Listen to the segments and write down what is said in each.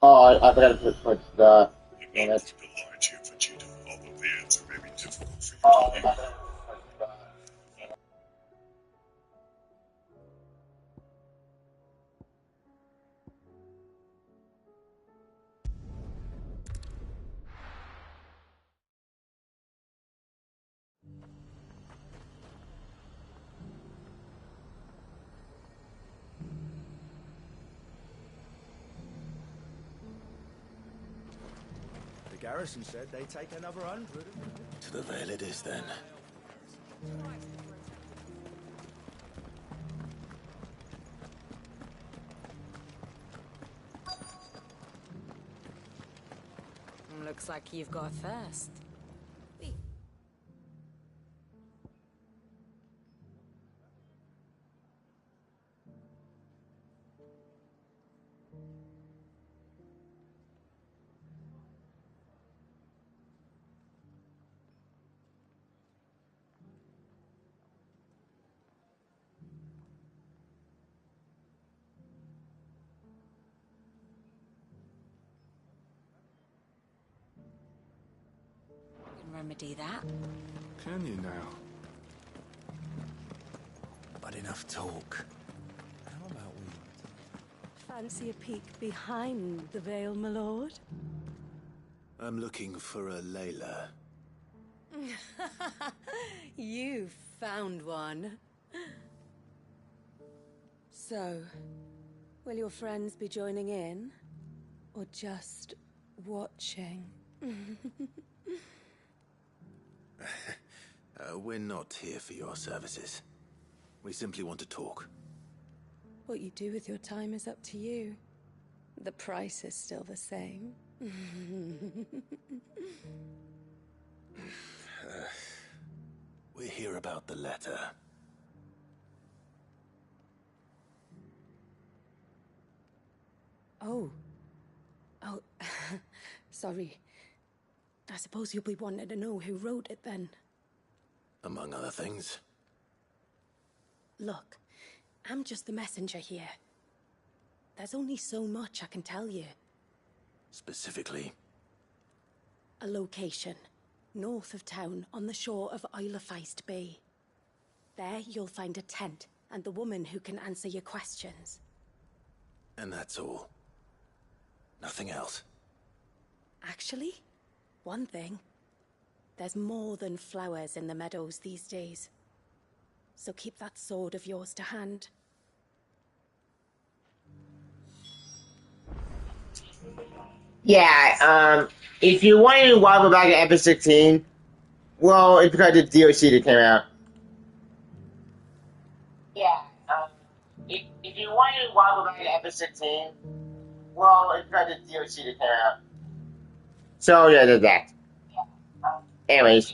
I forgot to put the You damn need me it. to lie to you, Vegeta, although the answer may be difficult for you to I believe. forgot to put the The garrison said they'd take another 100. To the Vale it is, then. Looks like you've got a thirst. Can remedy that. Can you now? But enough talk. How about we... Fancy a peek behind the veil, my lord? I'm looking for a Layla. You found one. So, will your friends be joining in? Or just watching? We're not here for your services. We simply want to talk. What you do with your time is up to you. The price is still the same. We're here about the letter. Oh. Oh, sorry. I suppose you'll be wanting to know who wrote it then. Among other things. Look, I'm just the messenger here. There's only so much I can tell you. Specifically. A location, north of town, on the shore of Isle of Feist Bay. There you'll find a tent, and the woman who can answer your questions. And that's all. Nothing else. Actually, one thing. There's more than flowers in the meadows these days. So keep that sword of yours to hand. Yeah, if you want to waddle back to episode 16, well, it's because the DLC that came out. Yeah, if you want to waddle back to episode 16, well, it's because the DLC that came out. So, yeah, there's that. Anyways,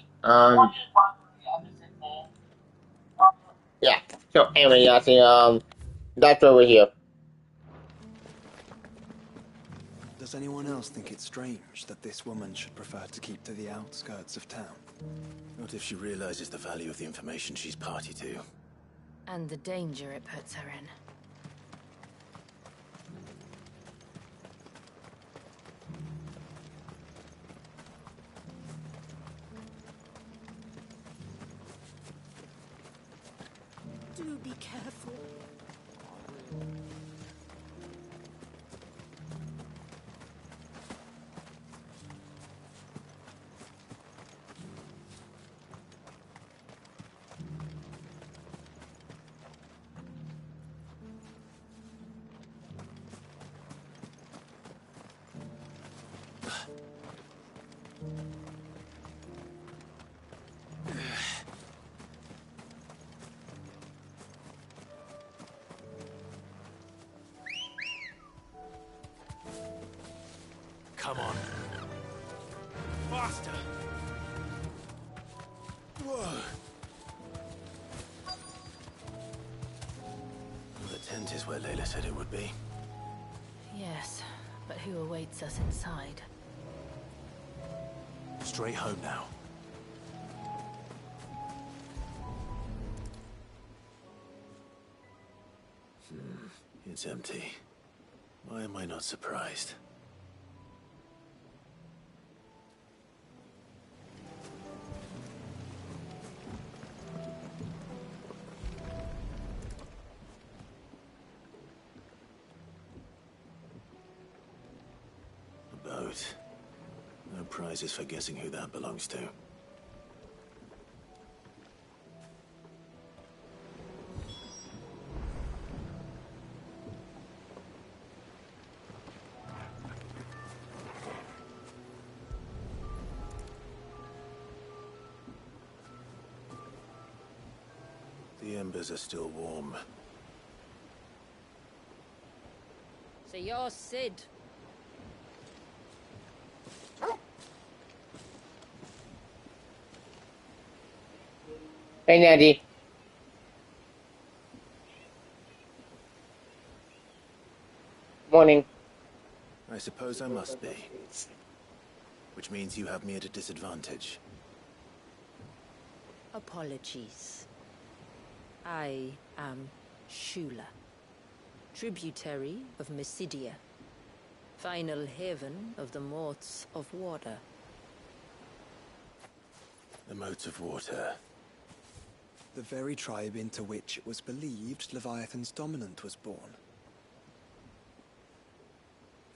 yeah, so anyway, I think, that's over here. Does anyone else think it's strange that this woman should prefer to keep to the outskirts of town? Not if she realizes the value of the information she's party to. And the danger it puts her in. Do be careful. Come on. Faster! Whoa! The tent is where Layla said it would be. Yes, but who awaits us inside? Straight home now. It's empty. Why am I not surprised? prizes for guessing who that belongs to. The embers are still warm. So you're Sid. Hey, Nandy. Morning. I suppose I must be. Which means you have me at a disadvantage. Apologies. I am Shula, tributary of Mysidia, final haven of the Moats of Water. The Moats of Water. The very tribe into which it was believed Leviathan's dominant was born.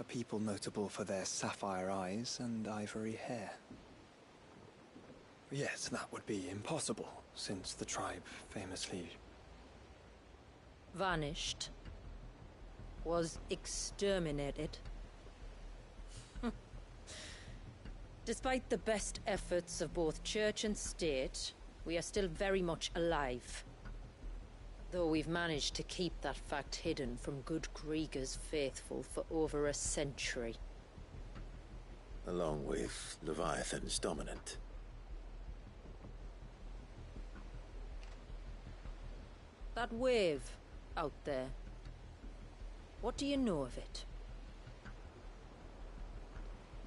A people notable for their sapphire eyes and ivory hair. Yes, that would be impossible, since the tribe famously... Vanished. Was exterminated. Despite the best efforts of both church and state, we are still very much alive. Though we've managed to keep that fact hidden from good Grieger's faithful for over a century. Along with Leviathan's dominant. That wave out there. What do you know of it?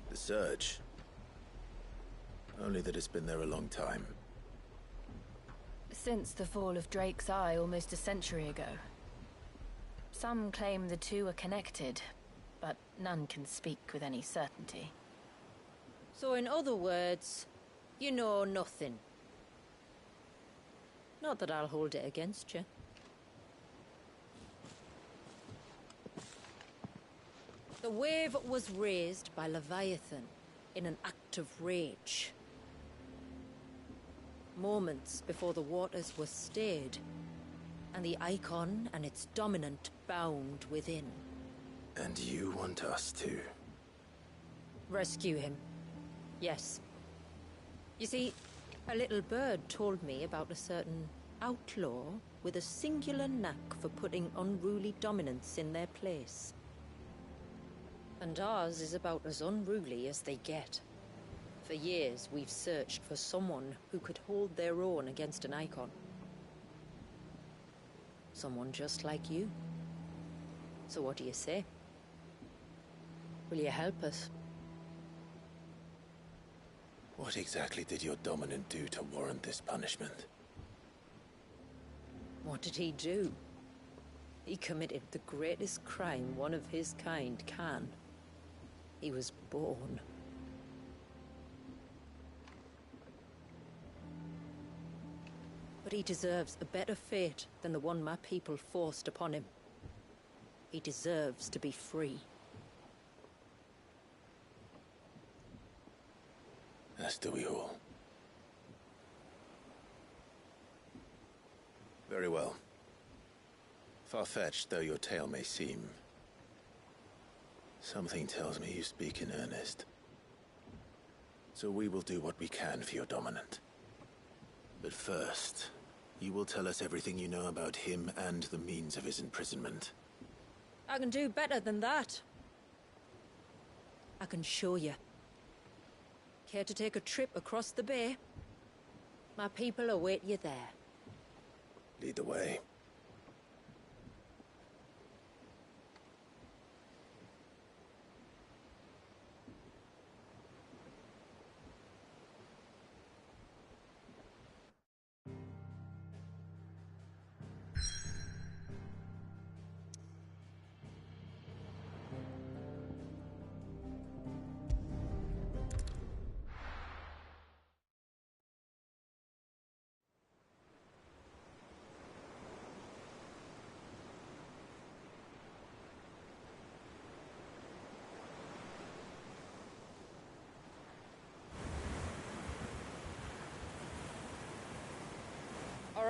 The Surge. Only that it's been there a long time. Since the fall of Drake's Eye almost a century ago. Some claim the two are connected, but none can speak with any certainty. So in other words, you know nothing. Not that I'll hold it against you. The wave was raised by Leviathan in an act of rage. Moments before the waters were stayed, and the icon and its dominant bound within. And you want us to? Rescue him. Yes. You see, a little bird told me about a certain outlaw with a singular knack for putting unruly dominants in their place. And ours is about as unruly as they get. For years, we've searched for someone who could hold their own against an icon. Someone just like you. So what do you say? Will you help us? What exactly did your dominant do to warrant this punishment? What did he do? He committed the greatest crime one of his kind can. He was born. But he deserves a better fate than the one my people forced upon him. He deserves to be free. As do we all. Very well. Far-fetched though your tale may seem, something tells me you speak in earnest. So we will do what we can for your dominant. But first, you will tell us everything you know about him and the means of his imprisonment. I can do better than that. I can show you. Care to take a trip across the bay? My people await you there. Lead the way.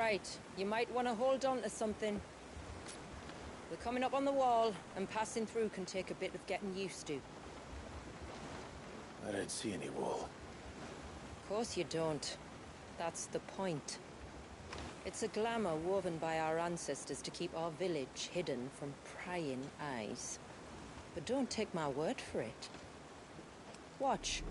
right. You might want to hold on to something. We're coming up on the wall, and passing through can take a bit of getting used to. I don't see any wall. Of course you don't. That's the point. It's a glamour woven by our ancestors to keep our village hidden from prying eyes. But don't take my word for it. Watch.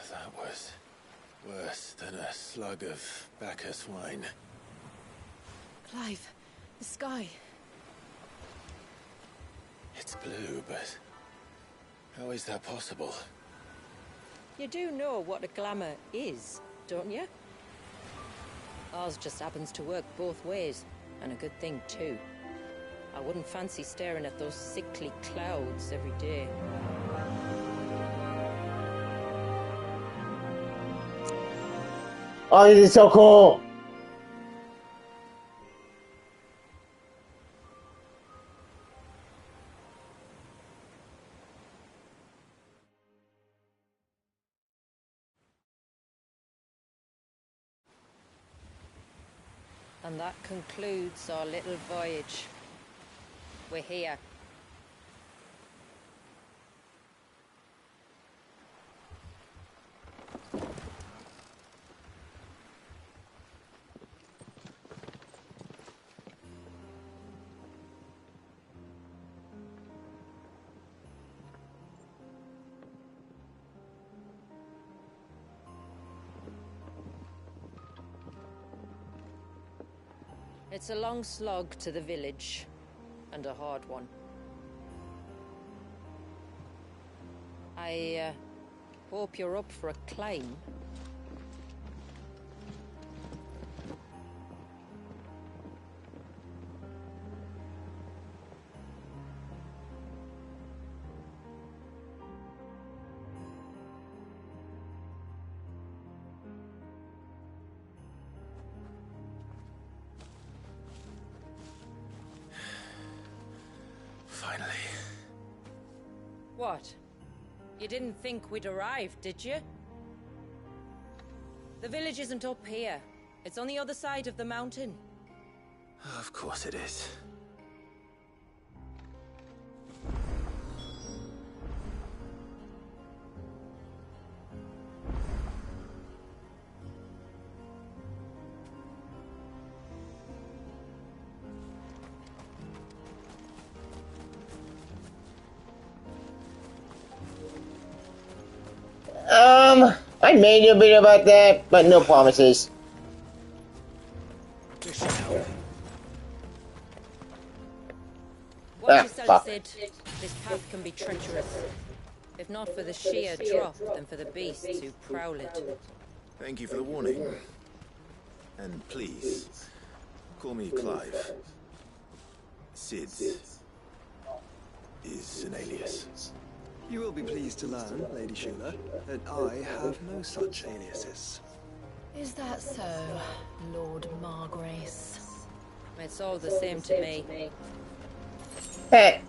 That was worse than a slug of Bacchus wine. Clive, the sky. It's blue, but how is that possible? You do know what a glamour is, don't you? Ours just happens to work both ways, and a good thing too. I wouldn't fancy staring at those sickly clouds every day. Oh, this is so cool. And that concludes our little voyage. We're here. It's a long slog to the village, and a hard one. I hope you're up for a climb. Finally. What? You didn't think we'd arrived, did you? The village isn't up here. It's on the other side of the mountain. Of course it is. I made you a bit about that, but no promises. Watch yourself, fuck. Sid. This path can be treacherous. If not for the sheer drop, then for the beasts who prowl it. Thank you for the warning. And please, call me Clive. Sid is an alias. You will be pleased to learn, Lady Shula, that I have no such aliases. Is that so, Lord Margrace? It's all the same to me. Hey.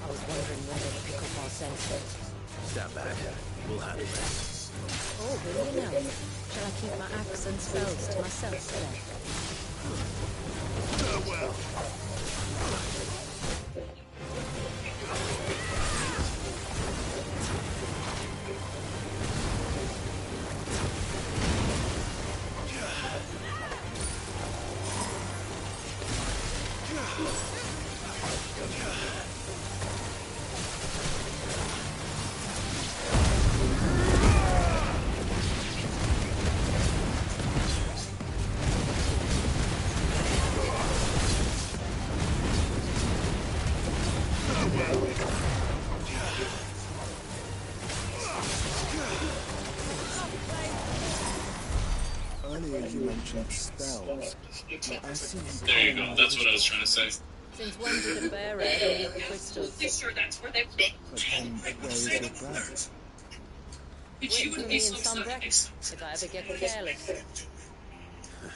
I was wondering when they'd pick up our senses. Stand back. We'll handle this. Oh, will you now? Shall I keep my axe and spells to myself then? Well. ancient spells. I see you There you go. That's what I was trying to say. Since when did the bearer need crystals? Sure, that's where they went. But then, where is your brother? Wait for me in Sombreck if I ever get careless.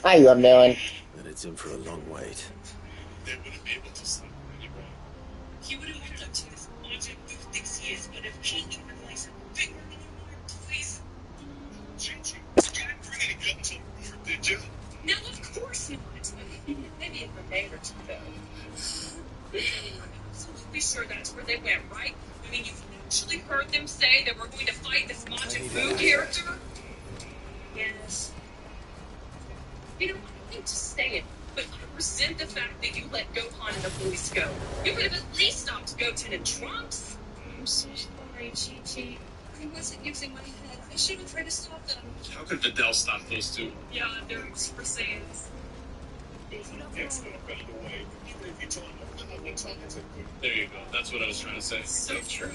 Hi, you villain. Then it's in for a long wait. They wouldn't be able to stop him anyway. He would have lived up to this logic. Who thinks he is? But if he can replace a bigger than please. You didn't bring any guns over, did you? No, of course not. Maybe in the day or two, though. Absolutely sure that's where they went, right? I mean, you've actually heard them say that we're going to fight this Majin Buu character? Yes. You know, I hate to say it, but I resent the fact that you let Gohan and the boys go. You could have at least stopped Goten and Trunks. I'm so sorry, Chi-Chi. I wasn't using my head. I should have tried to stop them. How could Videl stop those two? Yeah, they're Super Saiyans. There you go. That's what I was trying to say. So true.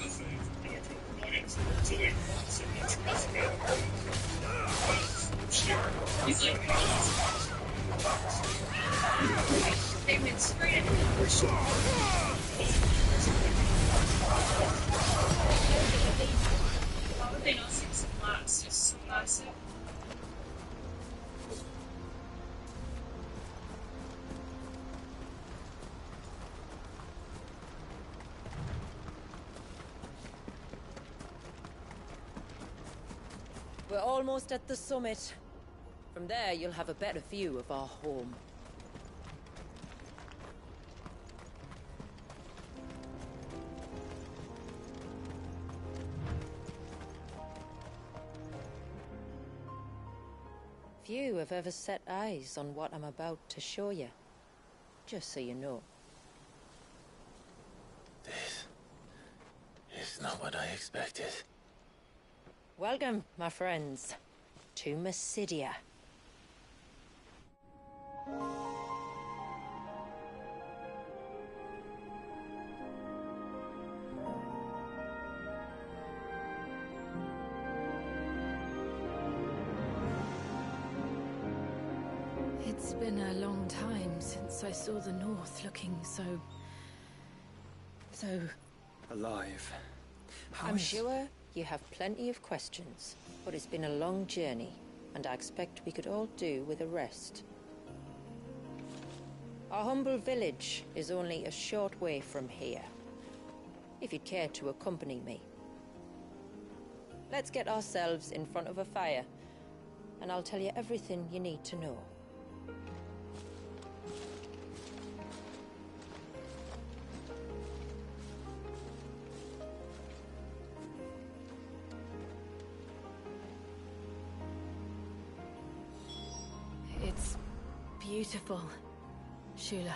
He's like, they went straight into the bush. How would they not see some last? It's so massive. We're almost at the summit. From there, you'll have a better view of our home. Few have ever set eyes on what I'm about to show you. Just so you know. This is not what I expected. Welcome, my friends, to Mysidia. It's been a long time since I saw the North looking so Alive. I'm sure you have plenty of questions, but it's been a long journey, and I expect we could all do with a rest. Our humble village is only a short way from here, if you'd care to accompany me. Let's get ourselves in front of a fire, and I'll tell you everything you need to know. It's beautiful, Shula.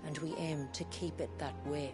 And we aim to keep it that way.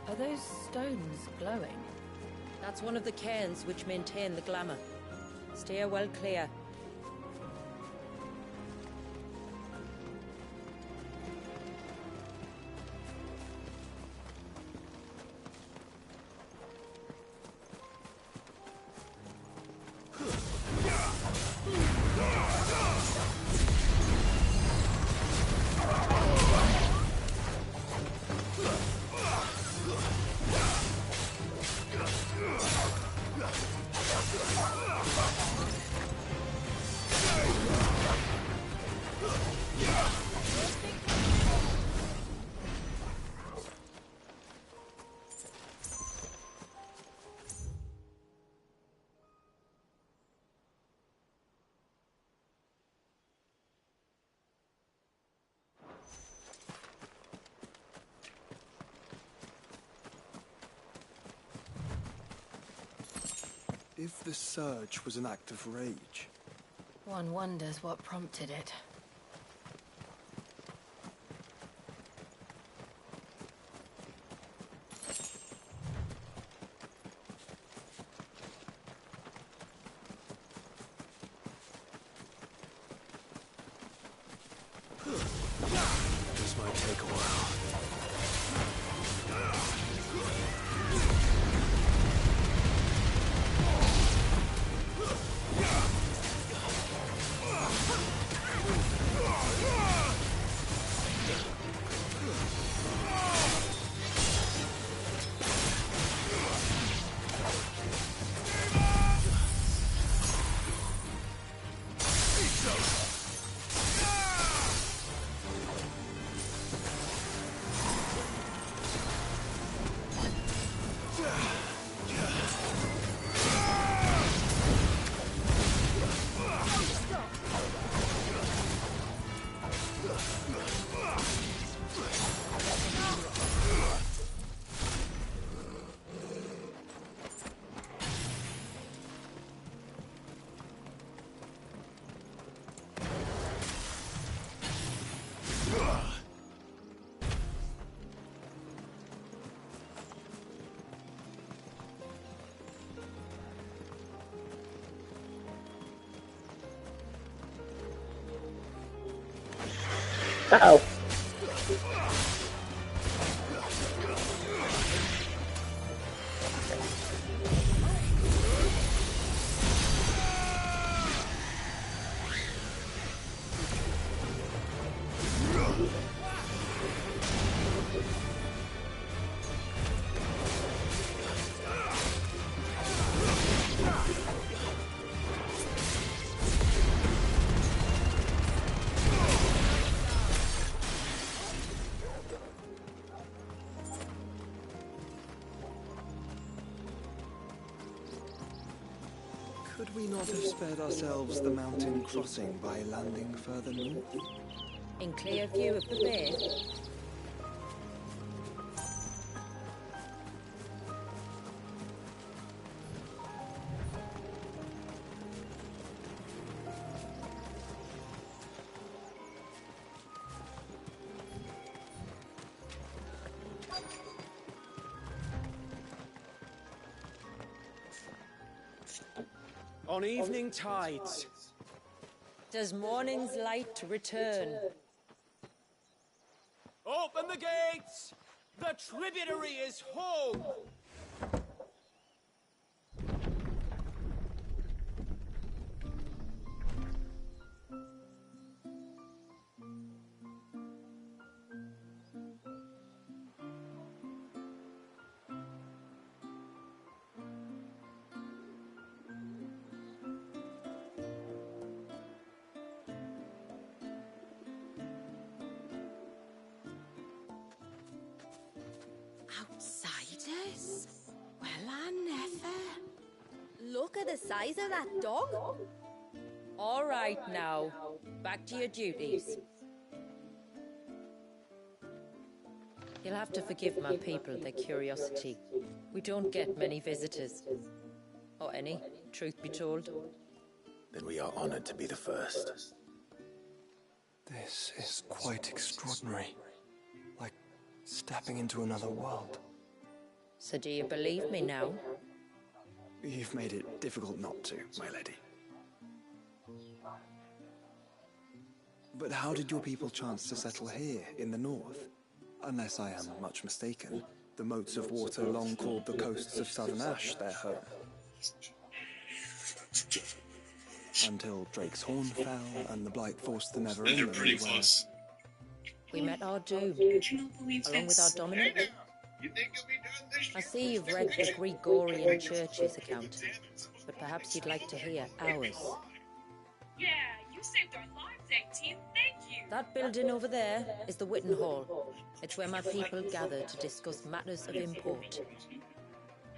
Are those stones glowing? That's one of the cairns which maintain the glamour. Steer well clear. If the surge was an act of rage, One wonders what prompted it. This might take a while. Uh-oh. could we not have spared ourselves the mountain crossing by landing further north? In clear view of the bay? On evening tides. Does morning's light return? Open the gates! The tributary is home! Outsiders? Well, I never. Look at the size of that dog. All right now, back to your duties. You'll have to forgive my people their curiosity. We don't get many visitors. Or any, truth be told. Then we are honored to be the first. This is quite extraordinary. Like stepping into another world. So do you believe me now? You've made it difficult not to, my lady. But how did your people chance to settle here in the north? Unless I am much mistaken, the moats of water long called the coasts of Southern Ash their home. Until Drake's Horn fell and the Blight forced them ever in They're them. pretty close. We met our doom, along with our dominant. I see you've read the Gregorian Church's account, but perhaps you'd like to hear ours. Yeah, you saved our lives, 18. Thank you. That building over there is the Witten Hall. It's where my people gather to discuss matters of import.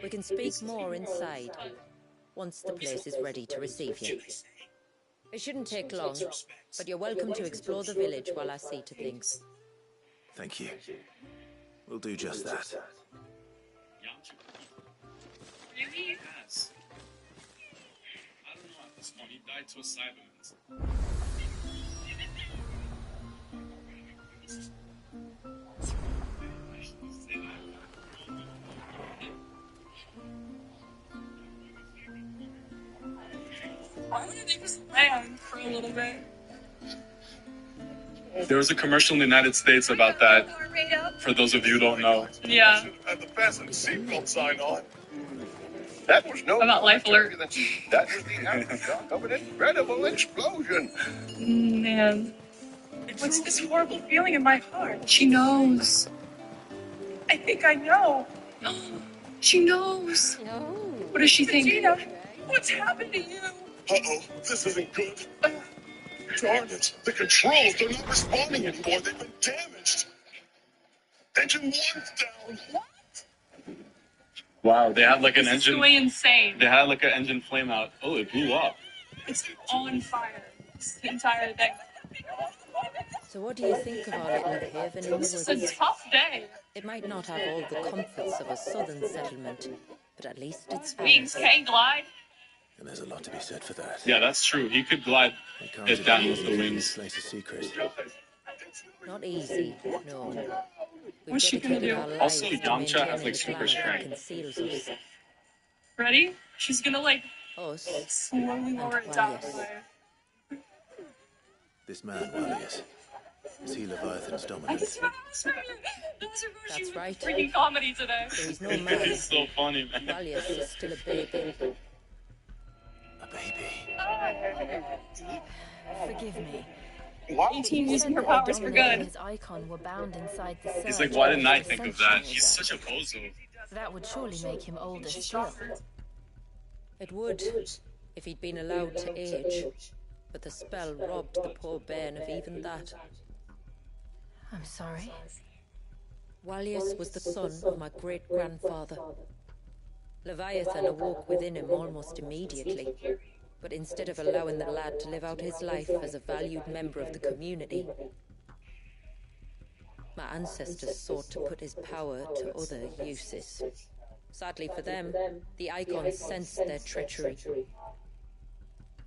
We can speak more inside, once the place is ready to receive you. It shouldn't take long, but you're welcome to explore the village while I see to things. Thank you. We'll do just that. Really? No, he died to a Cyberman. Why would they just land for a little bit? There was a commercial in the United States about that. For those of you who don't know. Yeah. And the fasten seatbelt sign on. That was no About Life Alert. That was the aftershock of an incredible explosion. Man. What's this horrible feeling in my heart? She knows. I think I know. She knows. No. What does she think? Gina, what's happened to you? Uh-oh, this isn't good. Darn it, the controls, they're not responding anymore. They've been damaged. Engine 1's down. What? Wow, they had like an This is engine. really insane. They had like an engine flame out. Oh, it blew up. It's on fire. This entire thing. So what do you think of our little haven in the This is a woods? tough day. It might not have all the comforts of a southern settlement, but at least it's Beings ours. can glide. And there's a lot to be said for that. Yeah, that's true. He could glide We can't it down ignore with the this wings. place a secret. Not easy, no. We've What's she gonna dedicated do? our lives Also, to Yamcha has, maintaining like, the super glamour that strength. conceals us. Ready? She's gonna like Us slowly lower it down. Yes. This man, Wallius, is he Leviathan's I dominant? just That's right. Freaking comedy today. So he's no man. He's so funny, man. Valius is still a baby. A baby. Forgive me. 18 using her powers for Dominic and good. his icon were bound inside the He's surge like, why didn't I almost a think of century that? He's ago. such a bozo. That would surely make him older still. It would, if he'd been allowed to age. But the spell robbed the poor bairn of even that. I'm sorry. Wallius was the son of my great-grandfather. Leviathan awoke within him almost immediately. But instead of allowing the lad to live out his life as a valued member of the community, my ancestors sought to put his power to other uses. Sadly for them, the Icons sensed their treachery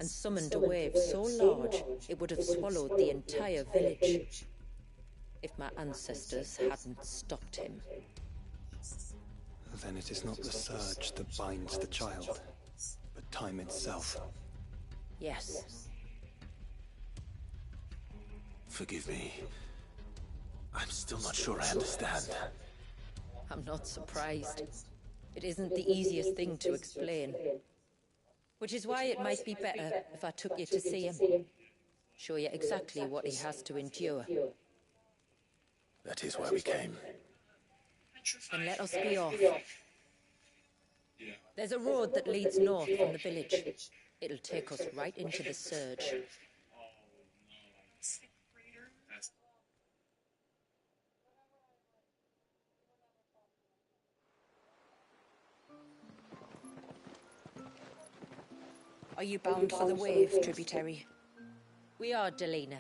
and summoned a wave so large it would have swallowed the entire village if my ancestors hadn't stopped him. Then it is not the surge that binds the child, but time itself. Yes. Forgive me. I'm still not sure I understand. I'm not surprised. It isn't the easiest thing to explain. Which is why it might be better if I took you to see him. Show you exactly what he has to endure. That is why we came. Then let us be off. There's a road that leads north from the village. It'll take us right into the surge. Are you bound for the wave, tributary? We are, Delina.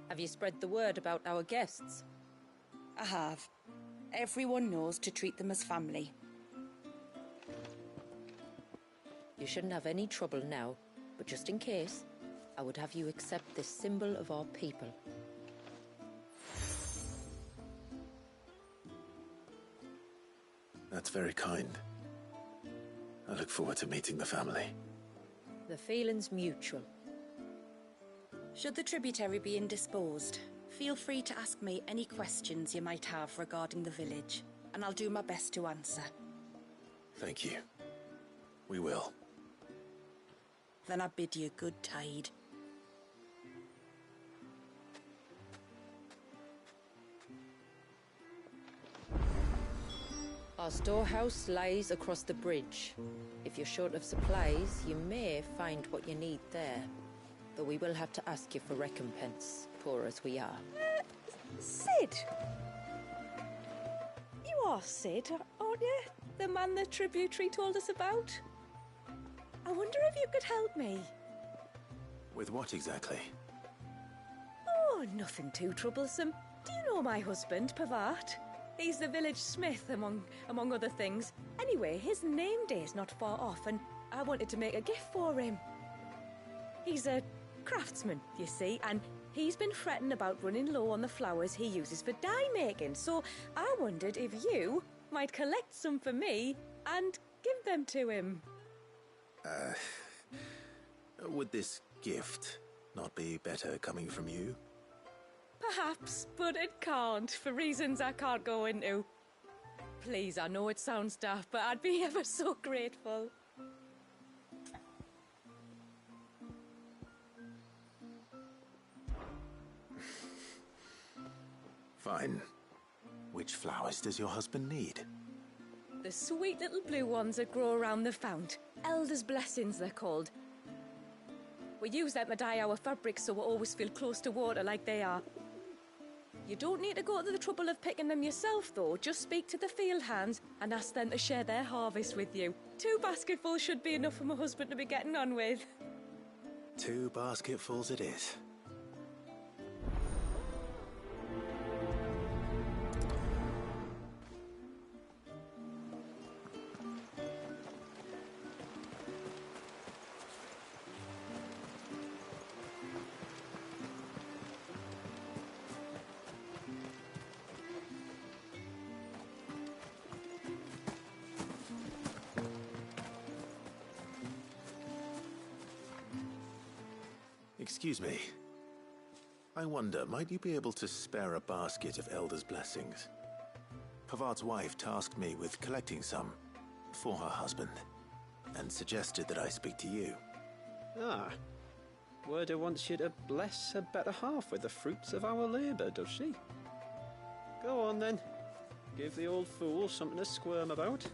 Have you spread the word about our guests? I have. Everyone knows to treat them as family. You shouldn't have any trouble now, but just in case, I would have you accept this symbol of our people. That's very kind. I look forward to meeting the family. The feeling's mutual. Should the tributary be indisposed, feel free to ask me any questions you might have regarding the village, and I'll do my best to answer. Thank you. We will. Then I bid you good tide. Our storehouse lies across the bridge. If you're short of supplies, you may find what you need there. Though we will have to ask you for recompense, poor as we are. Sid! You are Sid, aren't you? The man the tributary told us about? I wonder if you could help me. With what exactly? Oh, nothing too troublesome. Do you know my husband, Pavat? He's the village smith, among other things. Anyway, his name day's not far off, and I wanted to make a gift for him. He's a craftsman, you see, and he's been fretting about running low on the flowers he uses for dye making. So I wondered if you might collect some for me and give them to him. Would this gift not be better coming from you? Perhaps, but it can't, for reasons I can't go into. Please, I know it sounds daft, but I'd be ever so grateful. Fine. Which flowers does your husband need? The sweet little blue ones that grow around the fount. Elder's blessings, they're called. We use them to dye our fabrics so we always feel close to water like they are. You don't need to go to the trouble of picking them yourself, though. Just speak to the field hands and ask them to share their harvest with you. 2 basketfuls should be enough for my husband to be getting on with. 2 basketfuls it is. Excuse me. I wonder, might you be able to spare a basket of Elder's blessings? Pavard's wife tasked me with collecting some for her husband, and suggested that I speak to you. Ah. Werda wants you to bless her better half with the fruits of our labour, does she? Go on then. Give the old fool something to squirm about.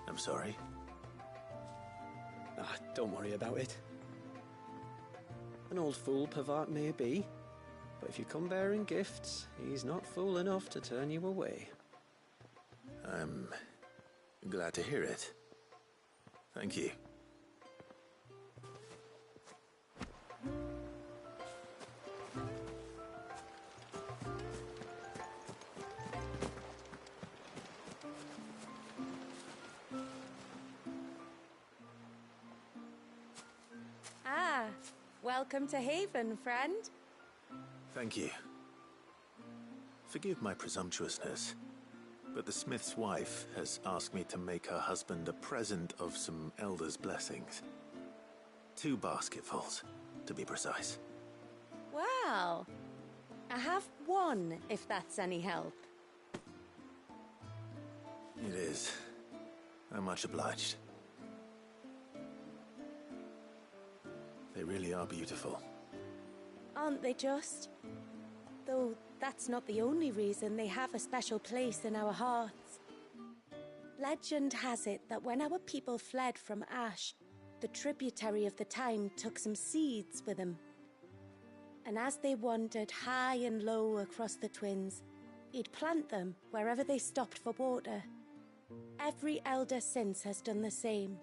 I'm sorry. Ah, don't worry about it. An old fool Pavard may be, but if you come bearing gifts, he's not fool enough to turn you away. I'm glad to hear it. Thank you. Welcome to Haven, friend. Thank you. Forgive my presumptuousness, but the smith's wife has asked me to make her husband a present of some Elder's blessings. 2 basketfuls, to be precise. Well, I have 1, if that's any help. It is. I'm much obliged. They really are beautiful. Aren't they just? Though that's not the only reason they have a special place in our hearts. Legend has it that when our people fled from Ash, the tributary of the Tyne took some seeds with them. And as they wandered high and low across the Twins, he'd plant them wherever they stopped for water. Every elder since has done the same.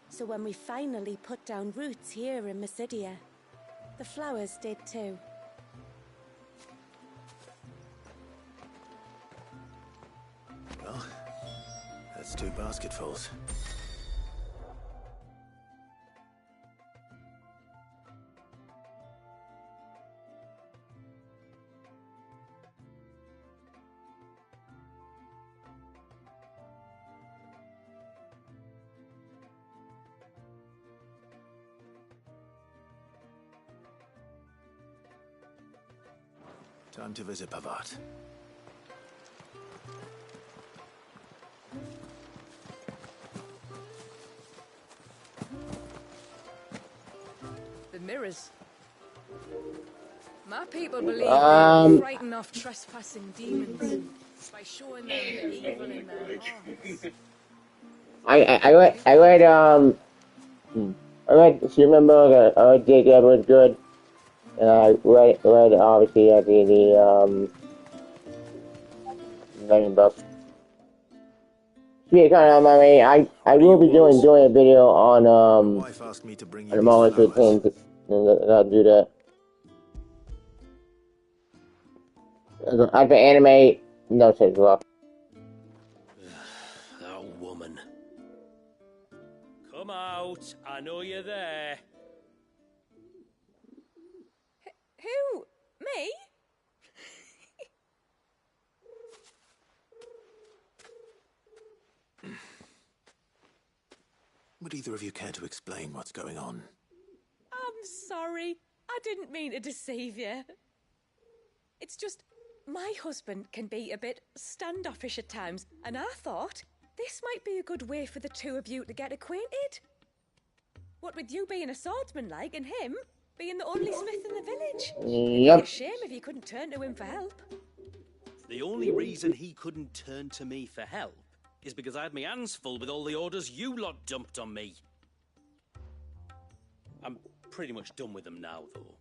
So when we finally put down roots here in Mysidia, the flowers did too. Well, that's 2 basketfuls. Time to visit Pavard. The mirrors. My people believe they frighten off trespassing demons by showing them the evil in their hearts. I read, if you remember, I read Jake Edward Good, and I read obviously the Legend book. Yeah, kind of, I will be doing a video on the moments with him, and I'll do that. I've been anime, notes as well. That woman. Come out. I know you're there. Who? Me? Would either of you care to explain what's going on? I'm sorry. I didn't mean to deceive you. It's just, my husband can be a bit standoffish at times, and I thought this might be a good way for the two of you to get acquainted. What with you being a swordsman like, and him being the only smith in the village. It'd be a shame if you couldn't turn to him for help. The only reason he couldn't turn to me for help is because I had my hands full with all the orders you lot dumped on me. I'm pretty much done with them now, though.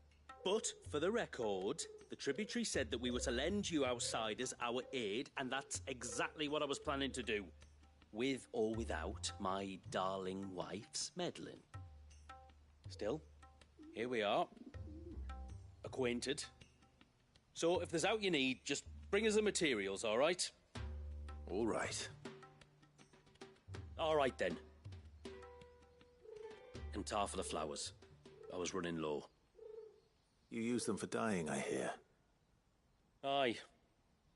But, for the record, the tributary said that we were to lend you outsiders our aid, and that's exactly what I was planning to do. With or without my darling wife's meddling. Still, here we are. Acquainted. So, if there's out you need, just bring us the materials, all right? All right. All right, then. And tar for the flowers. I was running low. You use them for dyeing, I hear. Aye.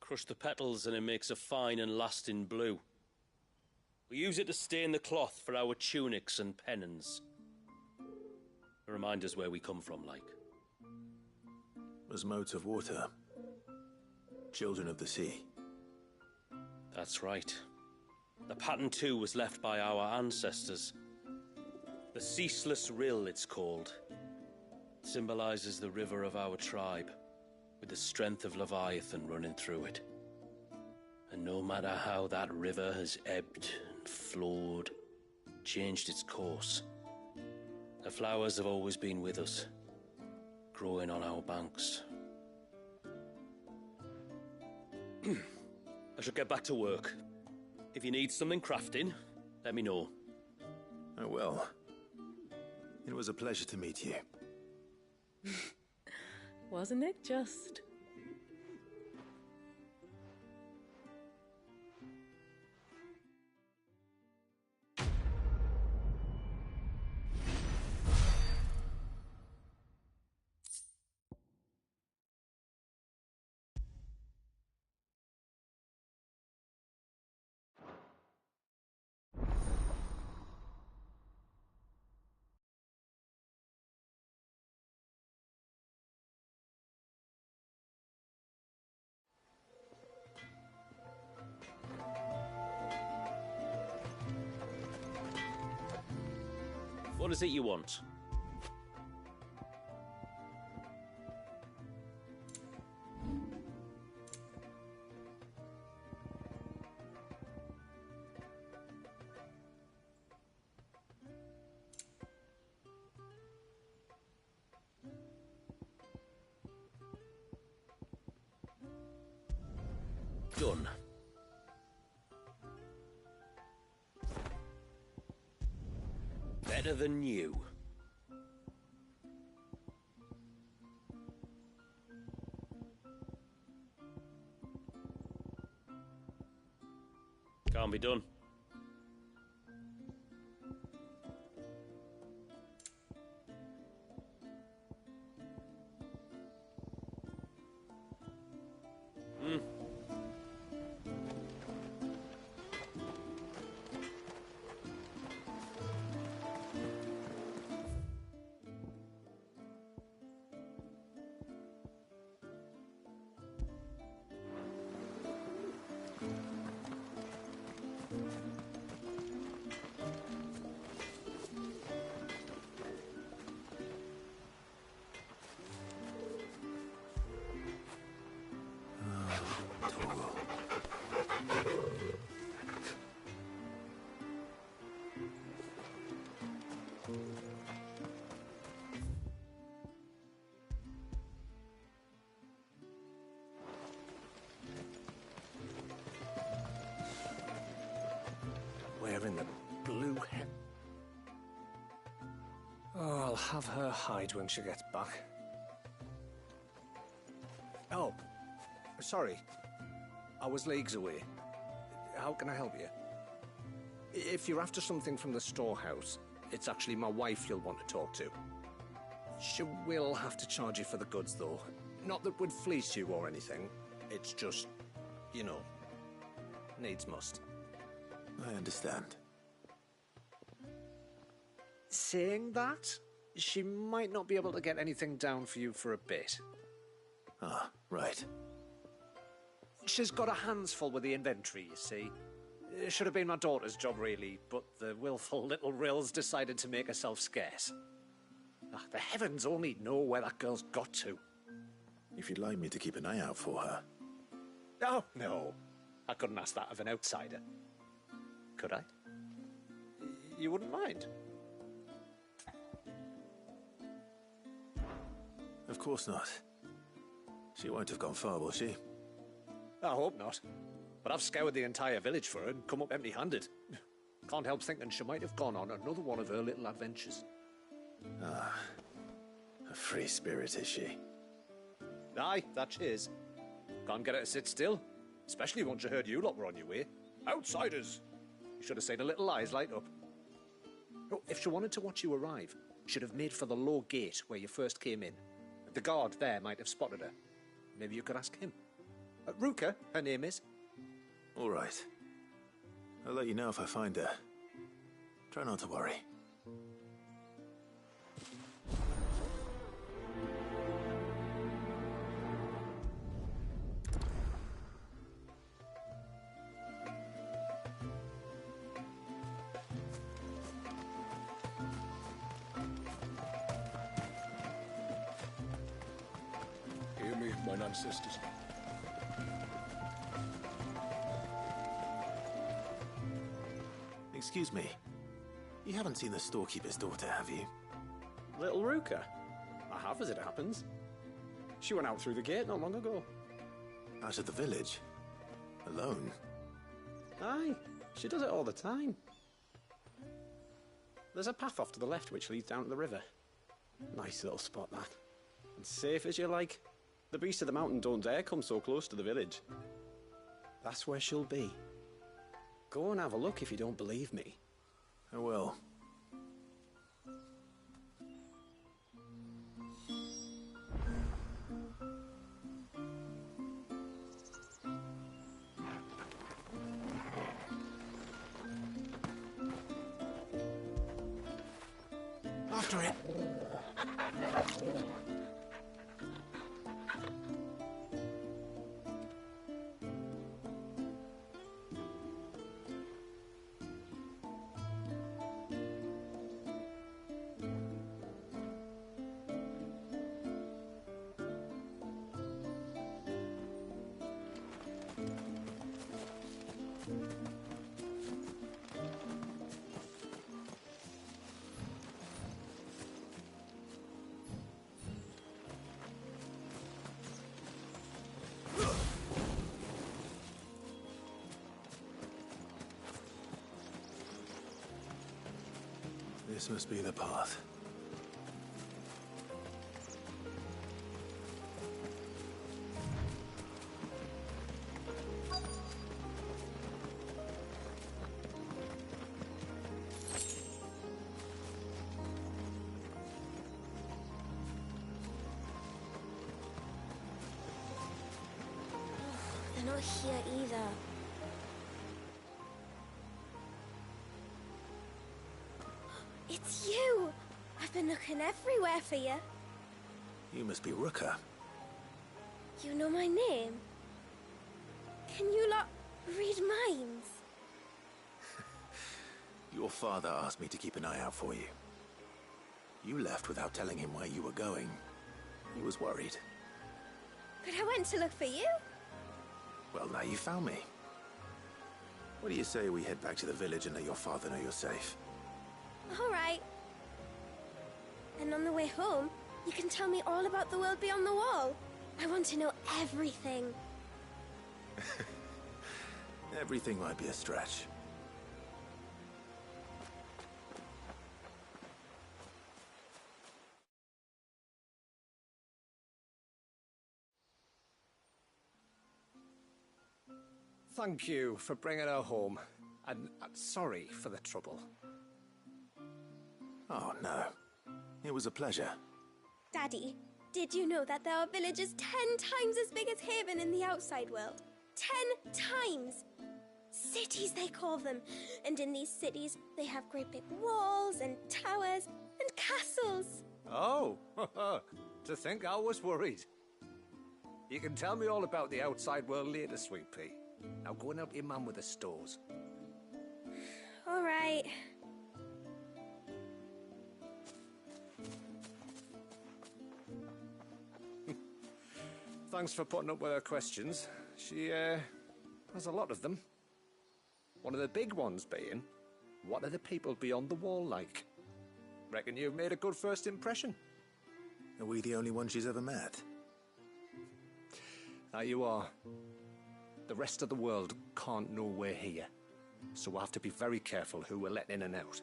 Crush the petals and it makes a fine and lasting blue. We use it to stain the cloth for our tunics and pennons. Remind us where we come from, like. As motes of water. Children of the sea. That's right. The pattern too was left by our ancestors. The Ceaseless Rill, it's called. It symbolizes the river of our tribe, with the strength of Leviathan running through it. And no matter how that river has ebbed and flowed, changed its course, the flowers have always been with us, growing on our banks. I should get back to work. If you need something crafting, let me know. Oh, well. It was a pleasure to meet you. Wasn't it just? What is it you want? Done. Better than you. Can't be done. Where in the blue hell? Oh, I'll have her hide when she gets back. Oh, sorry. I was leagues away. How can I help you? If you're after something from the storehouse, It's actually my wife you'll want to talk to. She will have to charge you for the goods, though. Not that we'd fleece you or anything. It's just, you know, needs must. I understand. Saying that, she might not be able to get anything down for you for a bit. Ah, right. She's got her hands full with the inventory, you see. It should have been my daughter's job, really, but the willful little Rills decided to make herself scarce. Ah, the heavens only know where that girl's got to. If you'd like me to keep an eye out for her. Oh, no. I couldn't ask that of an outsider. Could I? You wouldn't mind? Of course not. She won't have gone far, will she? I hope not. But I've scoured the entire village for her and come up empty-handed. Can't help thinking she might have gone on another one of her little adventures. Ah, a free spirit, is she? Aye, that she is. Can't get her to sit still, especially once you heard you lot were on your way. Outsiders! You should have seen her little eyes light up. Oh, if she wanted to watch you arrive, she'd have made for the low gate where you first came in. The guard there might have spotted her. Maybe you could ask him. Ruka, her name is. All right. I'll let you know if I find her. Try not to worry. Hear me, mine ancestors. Excuse me. You haven't seen the storekeeper's daughter, have you? Little Ruka? I have, as it happens. She went out through the gate not long ago. Out of the village? Alone? Aye, she does it all the time. There's a path off to the left which leads down to the river. Nice little spot, that. And safe as you like. The beasts of the mountain don't dare come so close to the village. That's where she'll be. Go and have a look if you don't believe me. I will. After it. This must be the path. They're not here either. It's you! I've been looking everywhere for you. You must be Ruka. You know my name? Can you lot read minds? Your father asked me to keep an eye out for you. You left without telling him where you were going. He was worried. But I went to look for you. Well, now you found me. What do you say we head back to the village and let your father know you're safe? All right. And on the way home, you can tell me all about the world beyond the wall. I want to know everything. Everything might be a stretch. Thank you for bringing her home. And sorry for the trouble. Oh, no. It was a pleasure. Daddy, did you know that there are villages 10 times as big as Haven in the outside world? 10 times! Cities, they call them. And in these cities, they have great big walls and towers and castles. Oh, to think I was worried. You can tell me all about the outside world later, Sweet Pea. Now go and help your mum with the stores. All right. Thanks for putting up with her questions. She, has a lot of them. One of the big ones being, what are the people beyond the wall like? Reckon you've made a good first impression. Are we the only ones she's ever met? Now you are. The rest of the world can't know we're here, so we'll have to be very careful who we're letting in and out.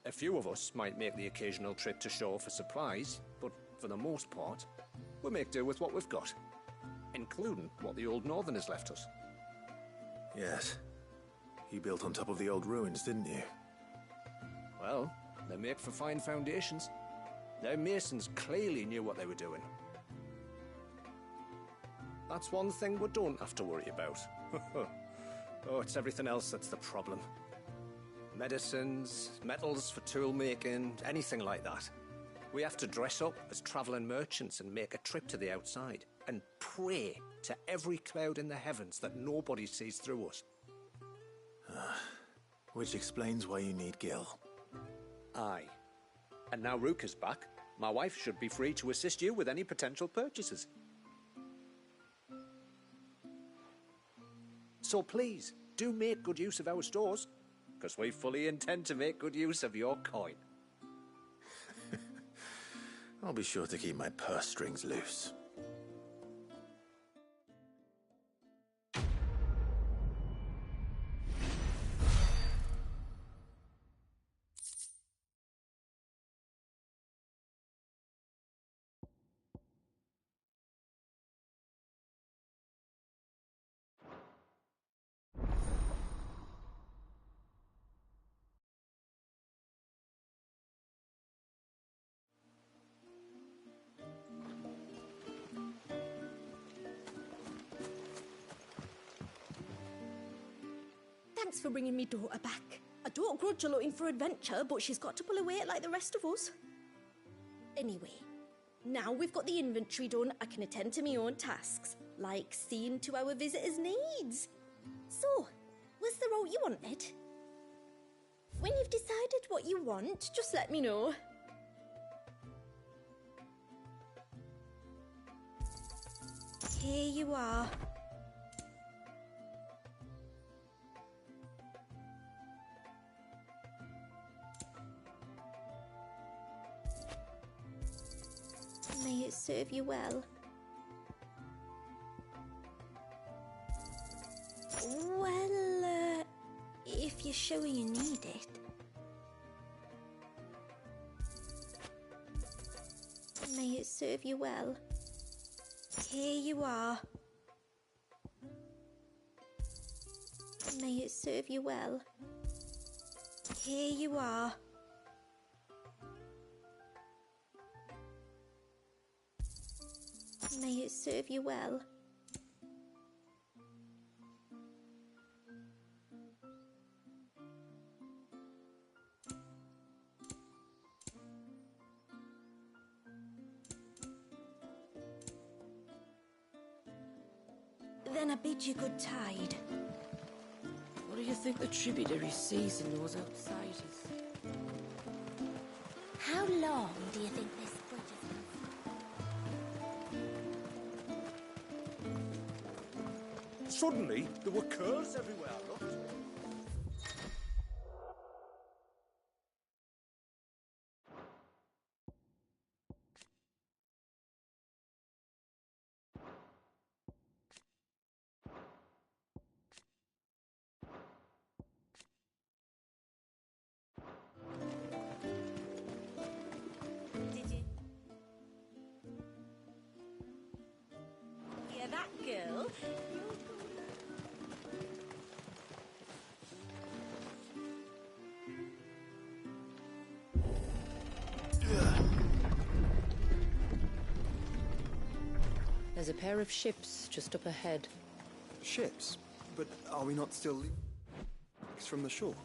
A few of us might make the occasional trip to shore for supplies, but for the most part, we'll make do with what we've got, including what the old Northerners left us. Yes. You built on top of the old ruins, didn't you? Well, they make for fine foundations. Their masons clearly knew what they were doing. That's one thing we don't have to worry about. Oh, it's everything else that's the problem. Medicines, metals for tool making, anything like that. We have to dress up as travelling merchants and make a trip to the outside and pray to every cloud in the heavens that nobody sees through us. Which explains why you need Gil. Aye. And now Rook is back, my wife should be free to assist you with any potential purchases. So please, do make good use of our stores, because we fully intend to make good use of your coin. I'll be sure to keep my purse strings loose. Thanks for bringing me daughter back. I don't grudge her looking for adventure, but she's got to pull her weight like the rest of us. Anyway, now we've got the inventory done, I can attend to my own tasks, like seeing to our visitors' needs. So, what's the route you wanted? When you've decided what you want, just let me know. Here you are. May it serve you well. Well, if you're sure you need it. May it serve you well. Here you are. May it serve you well. Here you are. May it serve you well. Then I bid you good tide. What do you think the tributary sees in those outsiders? How long do you think this bridge is? Suddenly, there were curls everywhere, look. Did you hear that, girl? There's a pair of ships just up ahead. Ships? But are we not still from the shore?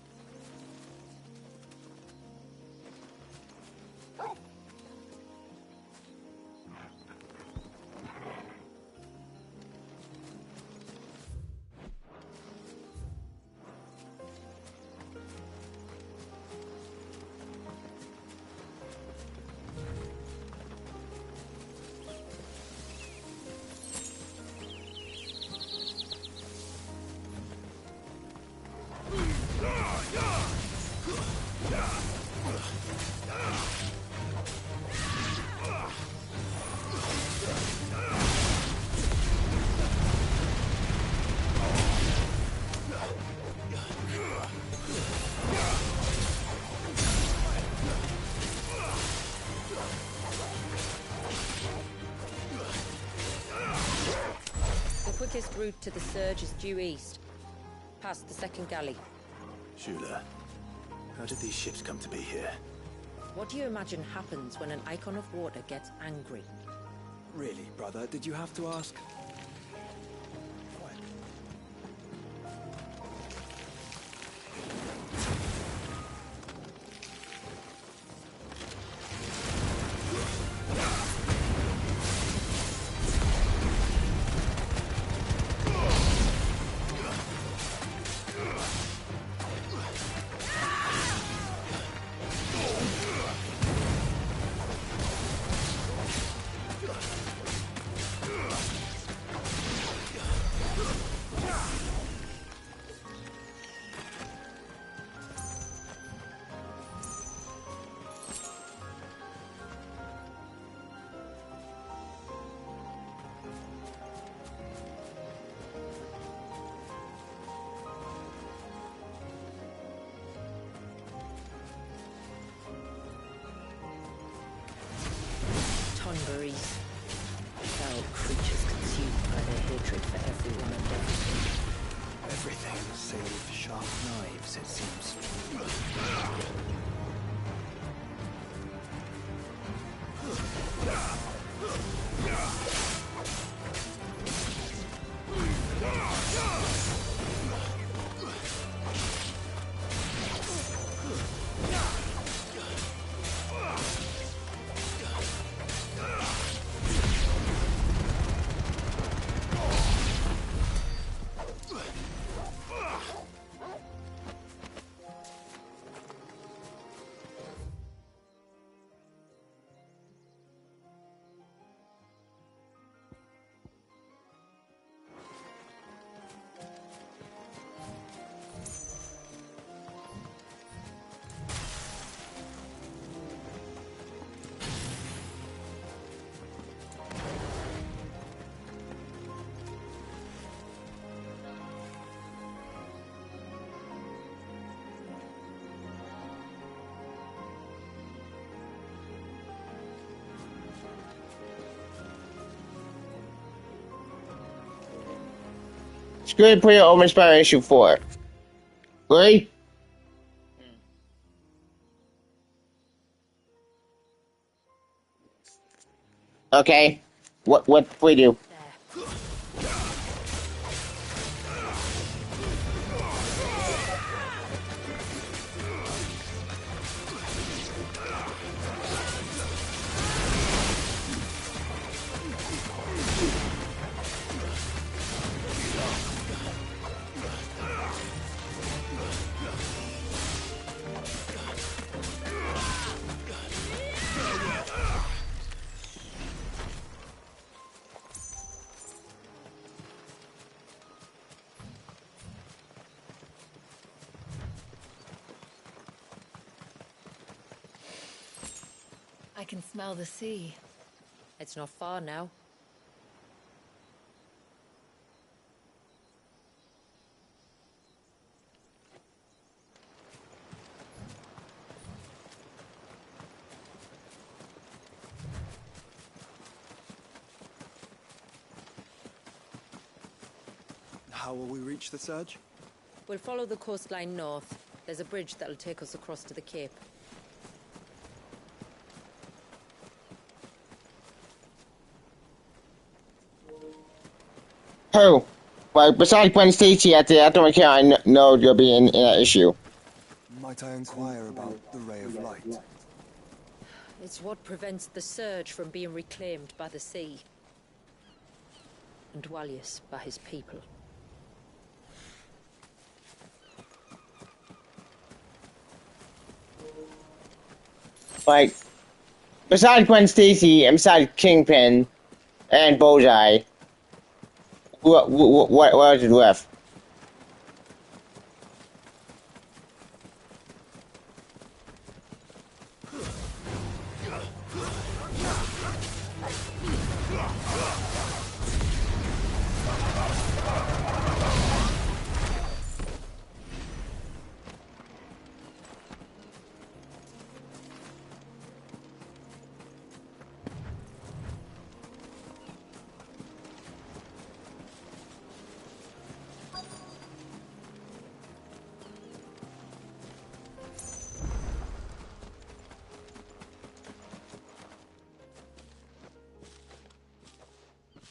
The quickest route to the surge is due east, past the second galley. Shula, how did these ships come to be here? What do you imagine happens when an Icon of Water gets angry? Really, brother? Did you have to ask? Tonberries. Foul creatures consumed by their hatred for everyone and everything. Everything save sharp knives, it seems. Screen Prayer Omen Spire issue 4. Right? Okay. What do we do? I can smell the sea. It's not far now. How will we reach the surge? We'll follow the coastline north. There's a bridge that'll take us across to the cape. Who? Well, besides Gwen Stacy at the Atomic Care, I know you'll be in an issue. Might I inquire about the Ray of Light? It's what prevents the Surge from being reclaimed by the sea. And Dwalius by his people. Like, besides Gwen Stacy and besides Kingpin and Bullseye, what is it left?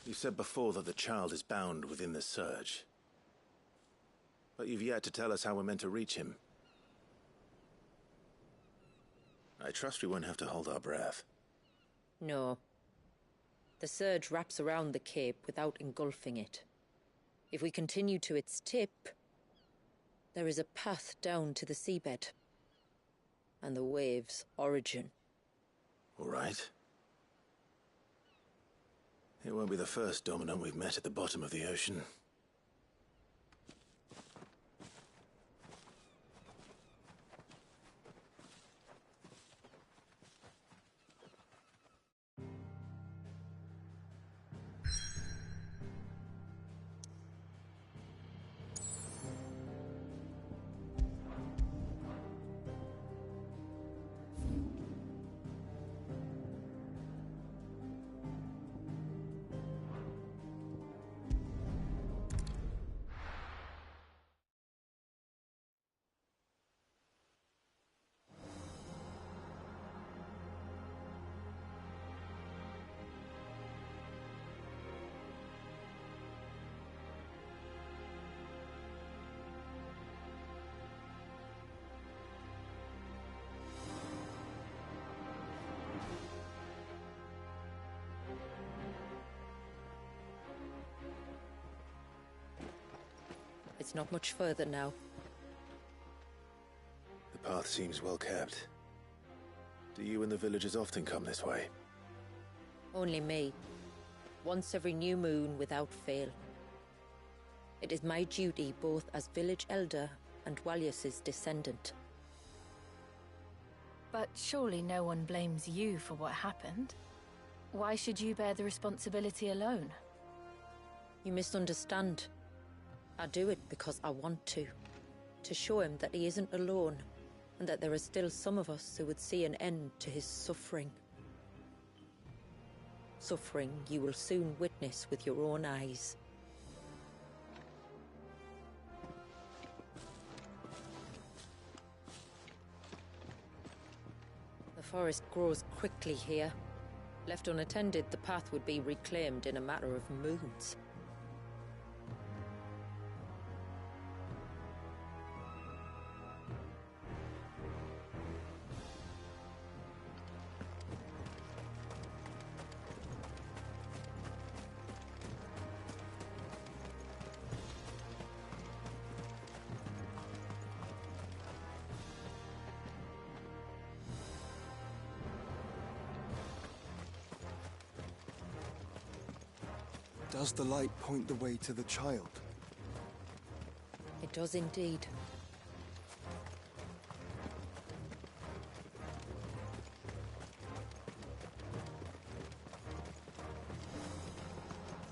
You said before that the child is bound within the Surge. But you've yet to tell us how we're meant to reach him. I trust we won't have to hold our breath. No. The Surge wraps around the cape without engulfing it. If we continue to its tip, there is a path down to the seabed. And the wave's origin. All right. It won't be the first dominant we've met at the bottom of the ocean. It's not much further now. The path seems well kept. Do you and the villagers often come this way? Only me. Once every new moon without fail. It is my duty both as village elder and Dwalius's descendant. But surely no one blames you for what happened. Why should you bear the responsibility alone? You misunderstand. I do it because I want to. To show him that he isn't alone, and that there are still some of us who would see an end to his suffering. Suffering you will soon witness with your own eyes. The forest grows quickly here. Left unattended, the path would be reclaimed in a matter of moons. Does the light point the way to the child? It does indeed.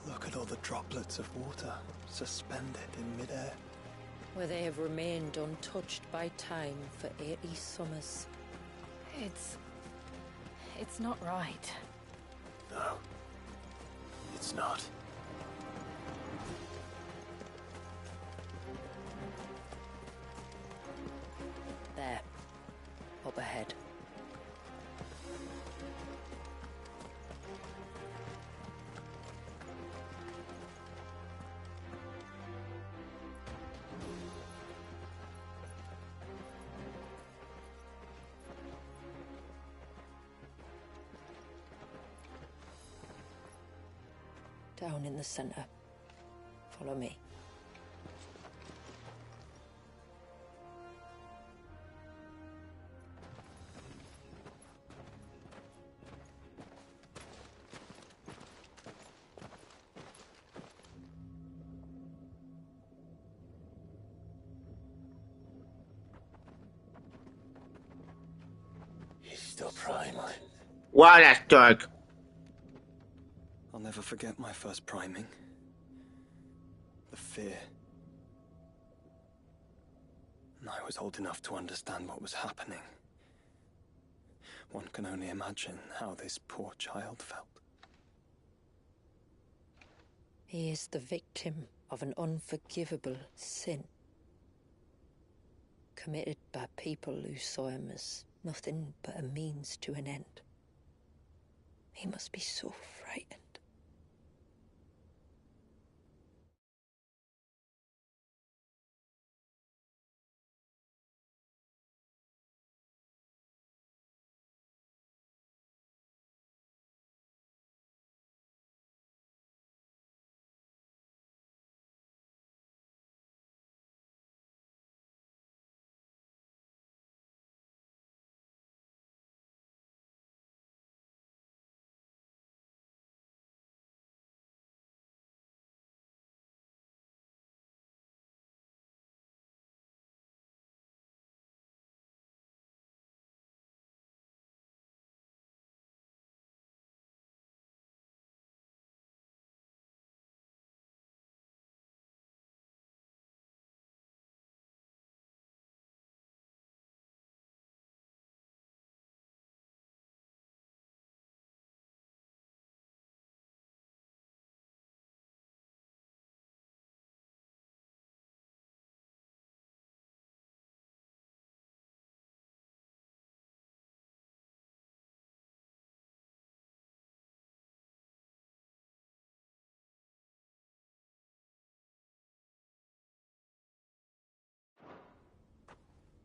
Look at all the droplets of water suspended in midair. Where they have remained untouched by time for 80 summers. It's not right. No. It's not. There. Up ahead. Down in the center. Follow me. He's still primed. Wow, that's dark. I'll never forget my first priming. The fear. And I was old enough to understand what was happening. One can only imagine how this poor child felt. He is the victim of an unforgivable sin. Committed by people who saw him as nothing but a means to an end. He must be so frightened.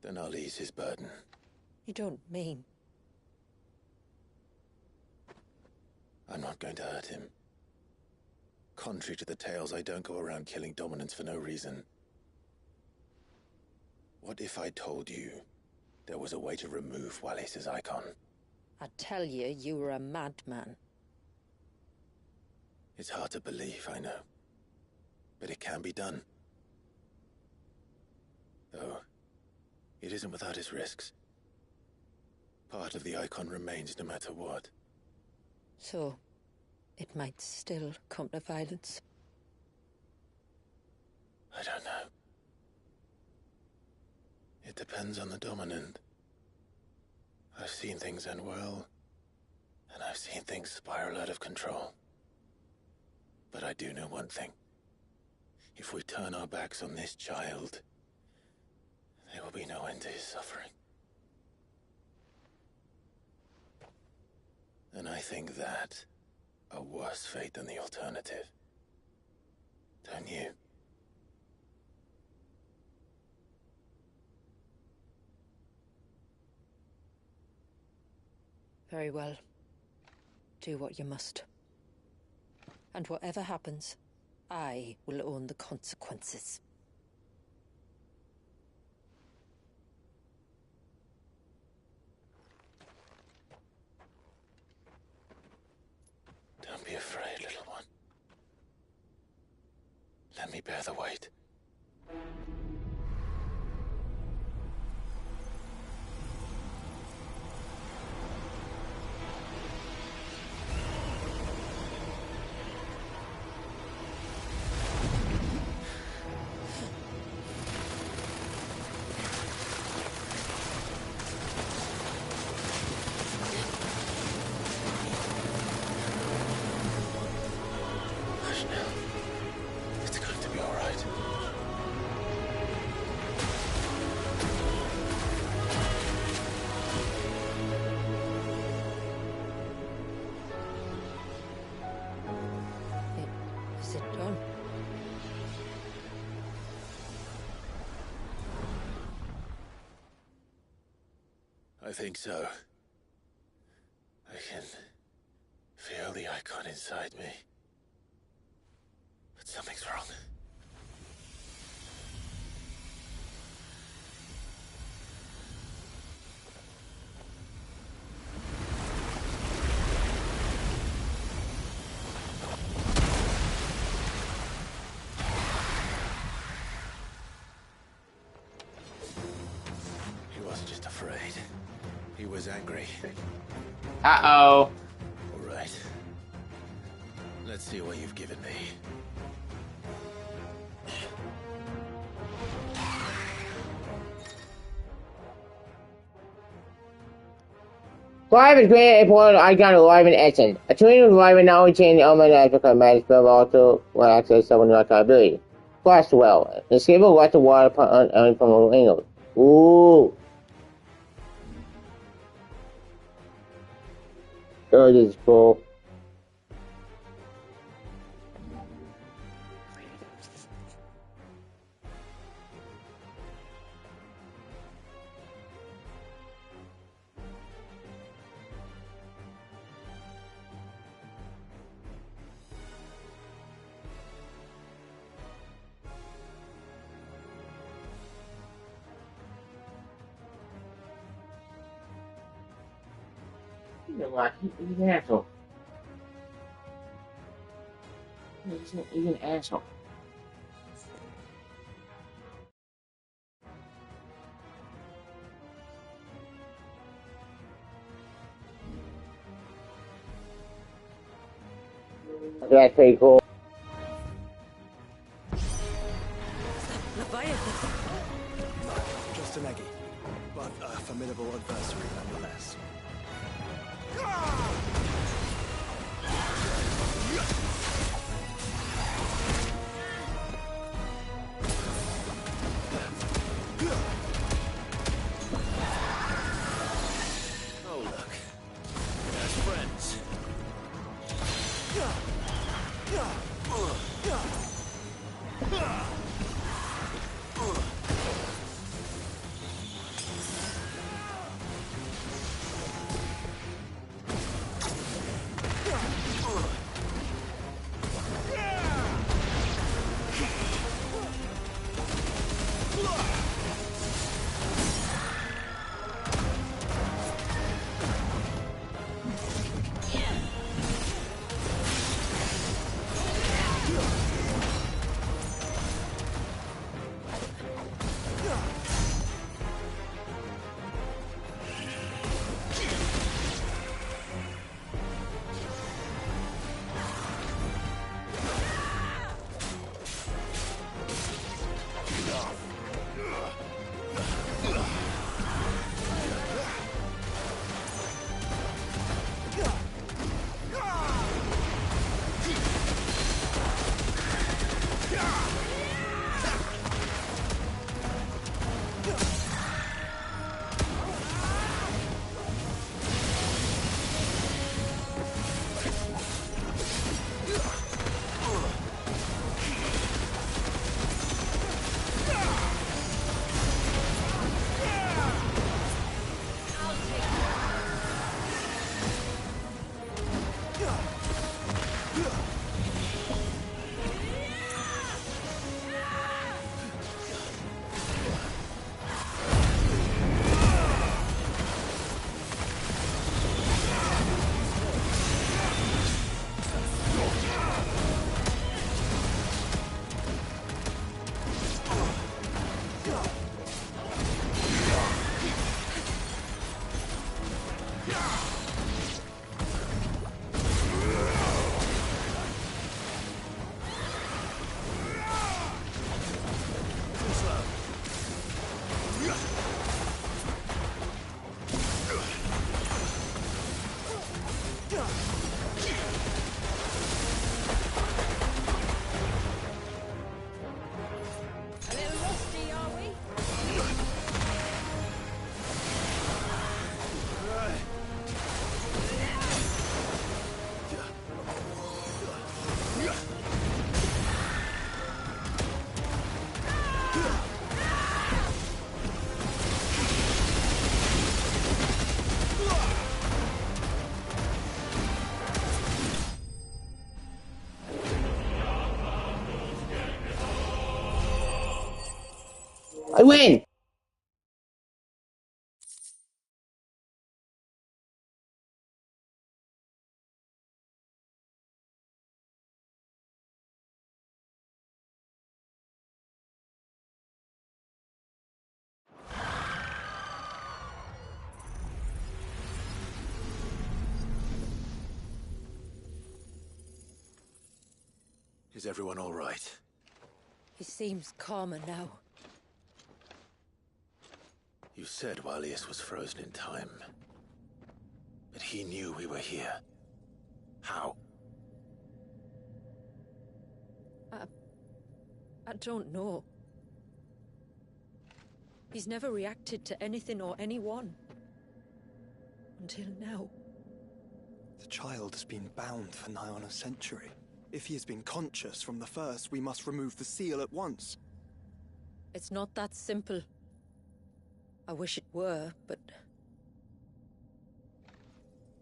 Then I'll ease his burden. You don't mean... I'm not going to hurt him. Contrary to the tales, I don't go around killing dominants for no reason. What if I told you there was a way to remove Wallis' icon? I'd tell you you were a madman. It's hard to believe, I know. But it can be done. Though, it isn't without its risks. Part of the icon remains no matter what. So, it might still come to violence. I don't know. It depends on the dominant. I've seen things end well, and I've seen things spiral out of control. But I do know one thing. If we turn our backs on this child, there will be no end to his suffering. And I think that a worse fate than the alternative. Don't you? Very well. Do what you must. And whatever happens, I will own the consequences. Don't be afraid, little one. Let me bear the weight. Hush now. It's going to be all right. Is it done? I think so. I can feel the icon inside me. Something's wrong. He wasn't just afraid. He was angry. Uh-oh. All right. Let's see what you've given me. Clive is granted a point icon of Live in Essence. A twin with Live not only change the element as become magic, but also will access someone's icon ability. Plus, well, escapable lots of water only from local angles. Ooh. Oh, this is cool. He's an asshole. He's an asshole. That's pretty cool. Just an eggy, but a formidable adversary nonetheless. Oh, look. There's friends. I win! Is everyone all right? He seems calmer now. You said Walius was frozen in time. But he knew we were here. How? I don't know. He's never reacted to anything or anyone. Until now. The child has been bound for nigh on a century. If he has been conscious from the first, we must remove the seal at once. It's not that simple. I wish it were, but...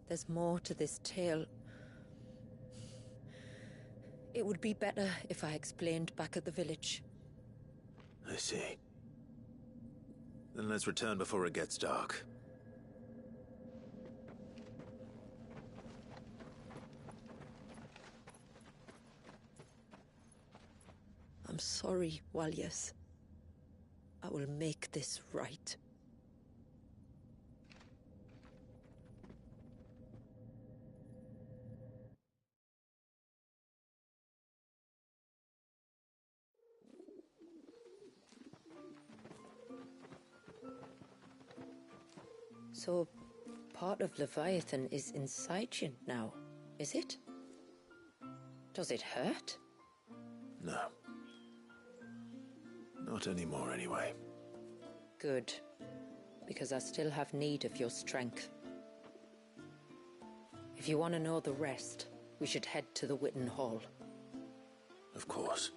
there's more to this tale. It would be better if I explained back at the village. I see. Then let's return before it gets dark. I'm sorry, Walius. I will make this right. So, part of Leviathan is inside you now, is it? Does it hurt? No. Not anymore, anyway. Good. Because I still have need of your strength. If you want to know the rest, we should head to the Witten Hall. Of course.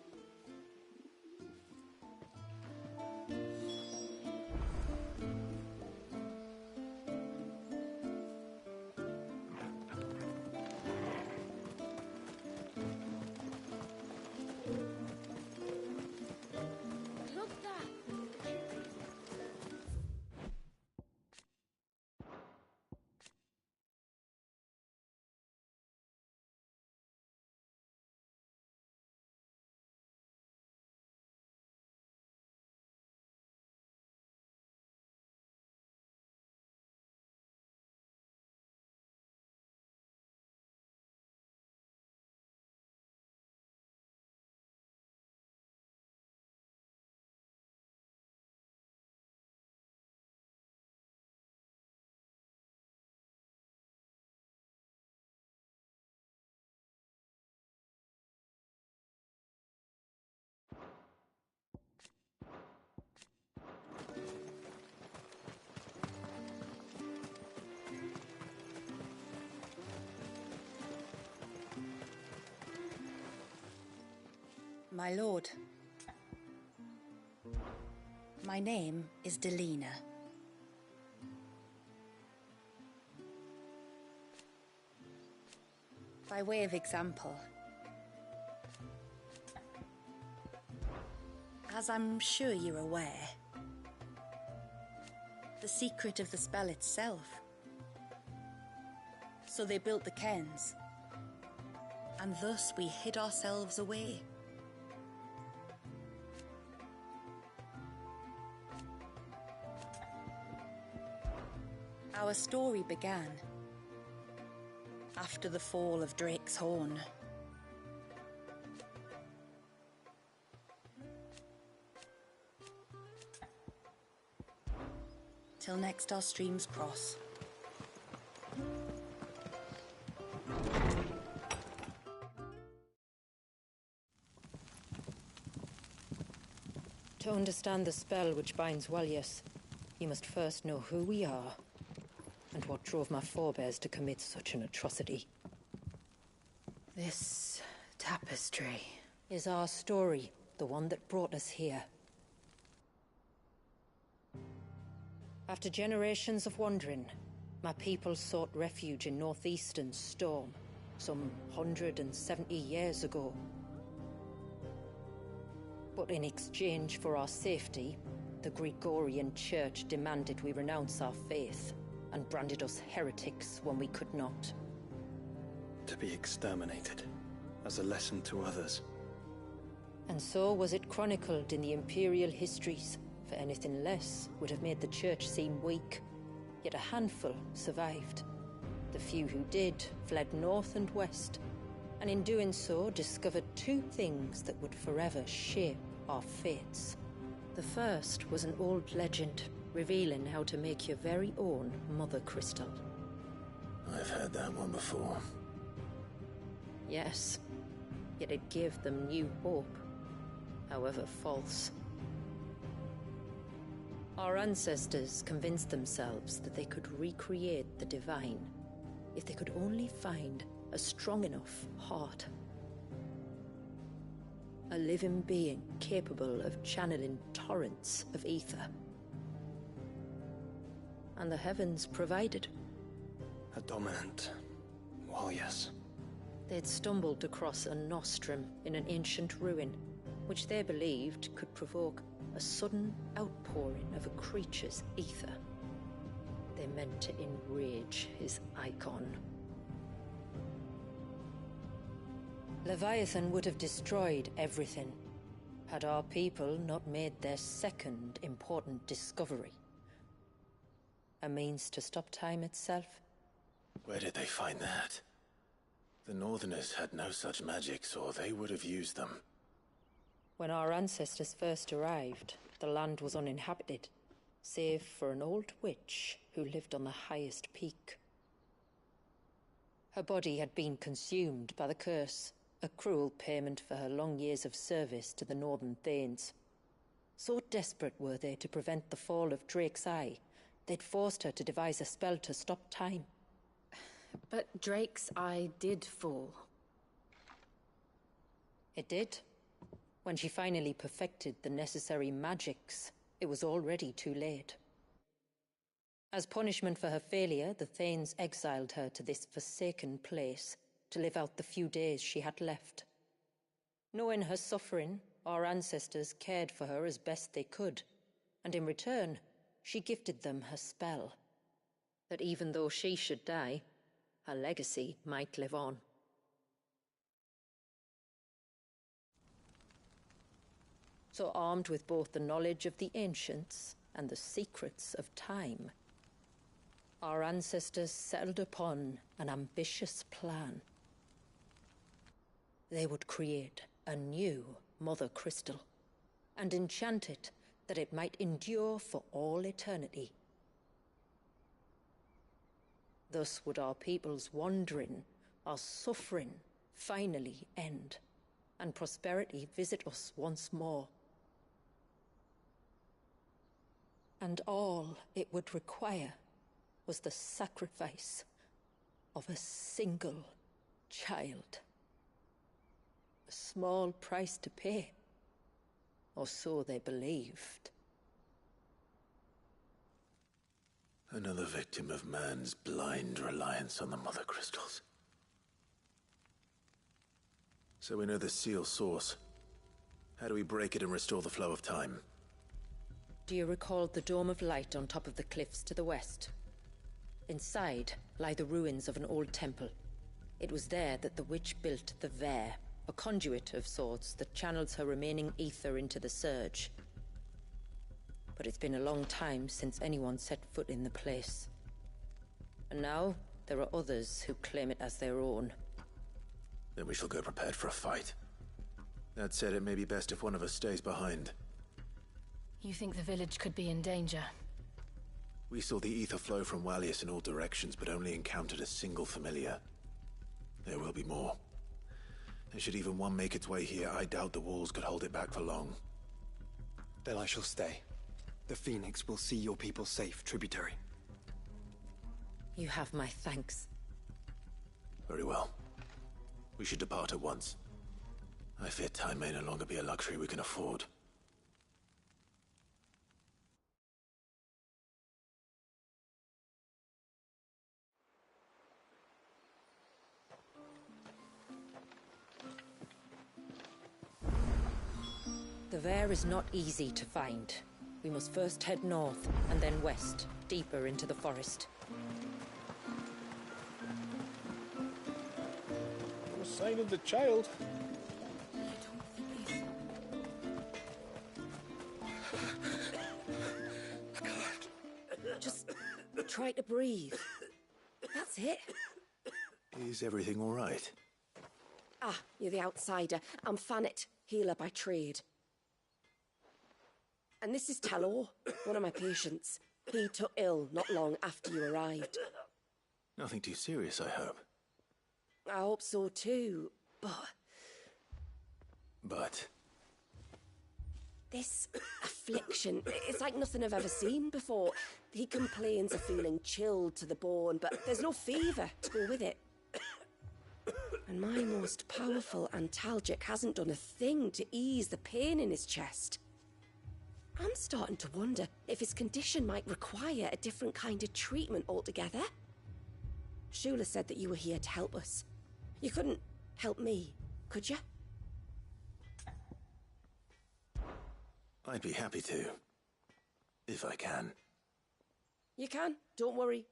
My lord, my name is Delina. By way of example, as I'm sure you're aware, the secret of the spell itself. So they built the cairns, and thus we hid ourselves away. Our story began after the fall of Drake's Horn. Till next our streams cross. To understand the spell which binds Walius, you must first know who we are, and what drove my forebears to commit such an atrocity. This tapestry is our story, the one that brought us here. After generations of wandering, my people sought refuge in northeastern Storm, some 170 years ago. But in exchange for our safety, The Gregorian Church demanded we renounce our faith, and branded us heretics when we could not. To be exterminated, as a lesson to others. And so was it chronicled in the imperial histories, for anything less would have made the Church seem weak. Yet a handful survived. The few who did fled north and west, and in doing so discovered two things that would forever shape our fates. The first was an old legend, revealing how to make your very own Mother Crystal. I've heard that one before. Yes, yet it gave them new hope, however false. Our ancestors convinced themselves that they could recreate the divine if they could only find a strong enough heart. A living being capable of channeling torrents of ether. And the heavens provided. A dominant. Well, yes. They'd stumbled across a nostrum in an ancient ruin, which they believed could provoke a sudden outpouring of a creature's ether. They meant to enrage his icon. Leviathan would have destroyed everything, had our people not made their second important discovery. A means to stop time itself. Where did they find that? The Northerners had no such magics, or they would have used them. When our ancestors first arrived, the land was uninhabited, save for an old witch who lived on the highest peak. Her body had been consumed by the curse, a cruel payment for her long years of service to the Northern Thanes. So desperate were they to prevent the fall of Drake's Eye, they'd forced her to devise a spell to stop time. But Drake's Eye did fall. It did. When she finally perfected the necessary magics, it was already too late. As punishment for her failure, the Thanes exiled her to this forsaken place to live out the few days she had left. Knowing her suffering, our ancestors cared for her as best they could, and in return, she gifted them her spell. That even though she should die, her legacy might live on. So armed with both the knowledge of the ancients and the secrets of time, our ancestors settled upon an ambitious plan. They would create a new Mother Crystal and enchant it that it might endure for all eternity. Thus would our people's wandering, our suffering, finally end, and prosperity visit us once more. And all it would require was the sacrifice of a single child. A small price to pay, or so they believed. Another victim of man's blind reliance on the Mother Crystals. So we know the seal source. How do we break it and restore the flow of time? Do you recall the Dome of Light on top of the cliffs to the west? Inside lie the ruins of an old temple. It was there that the witch built the Vare, a conduit of sorts that channels her remaining ether into the Surge. But it's been a long time since anyone set foot in the place. And now, there are others who claim it as their own. Then we shall go prepared for a fight. That said, it may be best if one of us stays behind. You think the village could be in danger? We saw the ether flow from Wallius in all directions, but only encountered a single familiar. There will be more. And should even one make its way here, I doubt the walls could hold it back for long. Then I shall stay. The Phoenix will see your people safe, tributary. You have my thanks. Very well. We should depart at once. I fear time may no longer be a luxury we can afford. The Vare is not easy to find. We must first head north, and then west, deeper into the forest. No sign of the child. Just try to breathe. That's it. Is everything all right? Ah, you're the outsider. I'm Fannet, healer by trade. And this is Talor, one of my patients. He took ill not long after you arrived. Nothing too serious, I hope. I hope so too, but... But? This affliction, it's like nothing I've ever seen before. He complains of feeling chilled to the bone, but there's no fever to go with it. And my most powerful antalgic hasn't done a thing to ease the pain in his chest. I'm starting to wonder if his condition might require a different kind of treatment altogether. Shula said that you were here to help us. You couldn't help me, could you? I'd be happy to. If I can. You can, don't worry.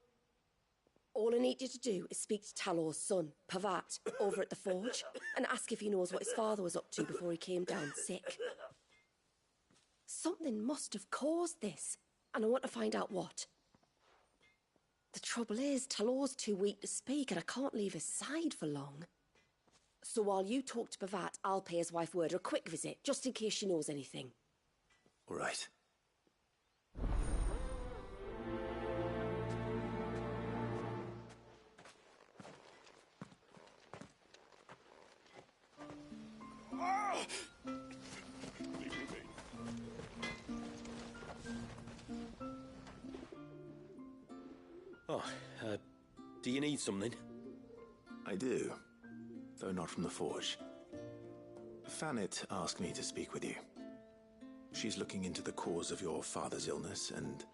All I need you to do is speak to Talor's son, Pavat, over at the forge, and ask if he knows what his father was up to before he came down sick. Something must have caused this, and I want to find out what. The trouble is, Talor's too weak to speak, and I can't leave his side for long. So while you talk to Pavat, I'll pay his wife word a quick visit, just in case she knows anything. All right. Oh, do you need something? I do, though not from the forge. Fannet asked me to speak with you. She's looking into the cause of your father's illness and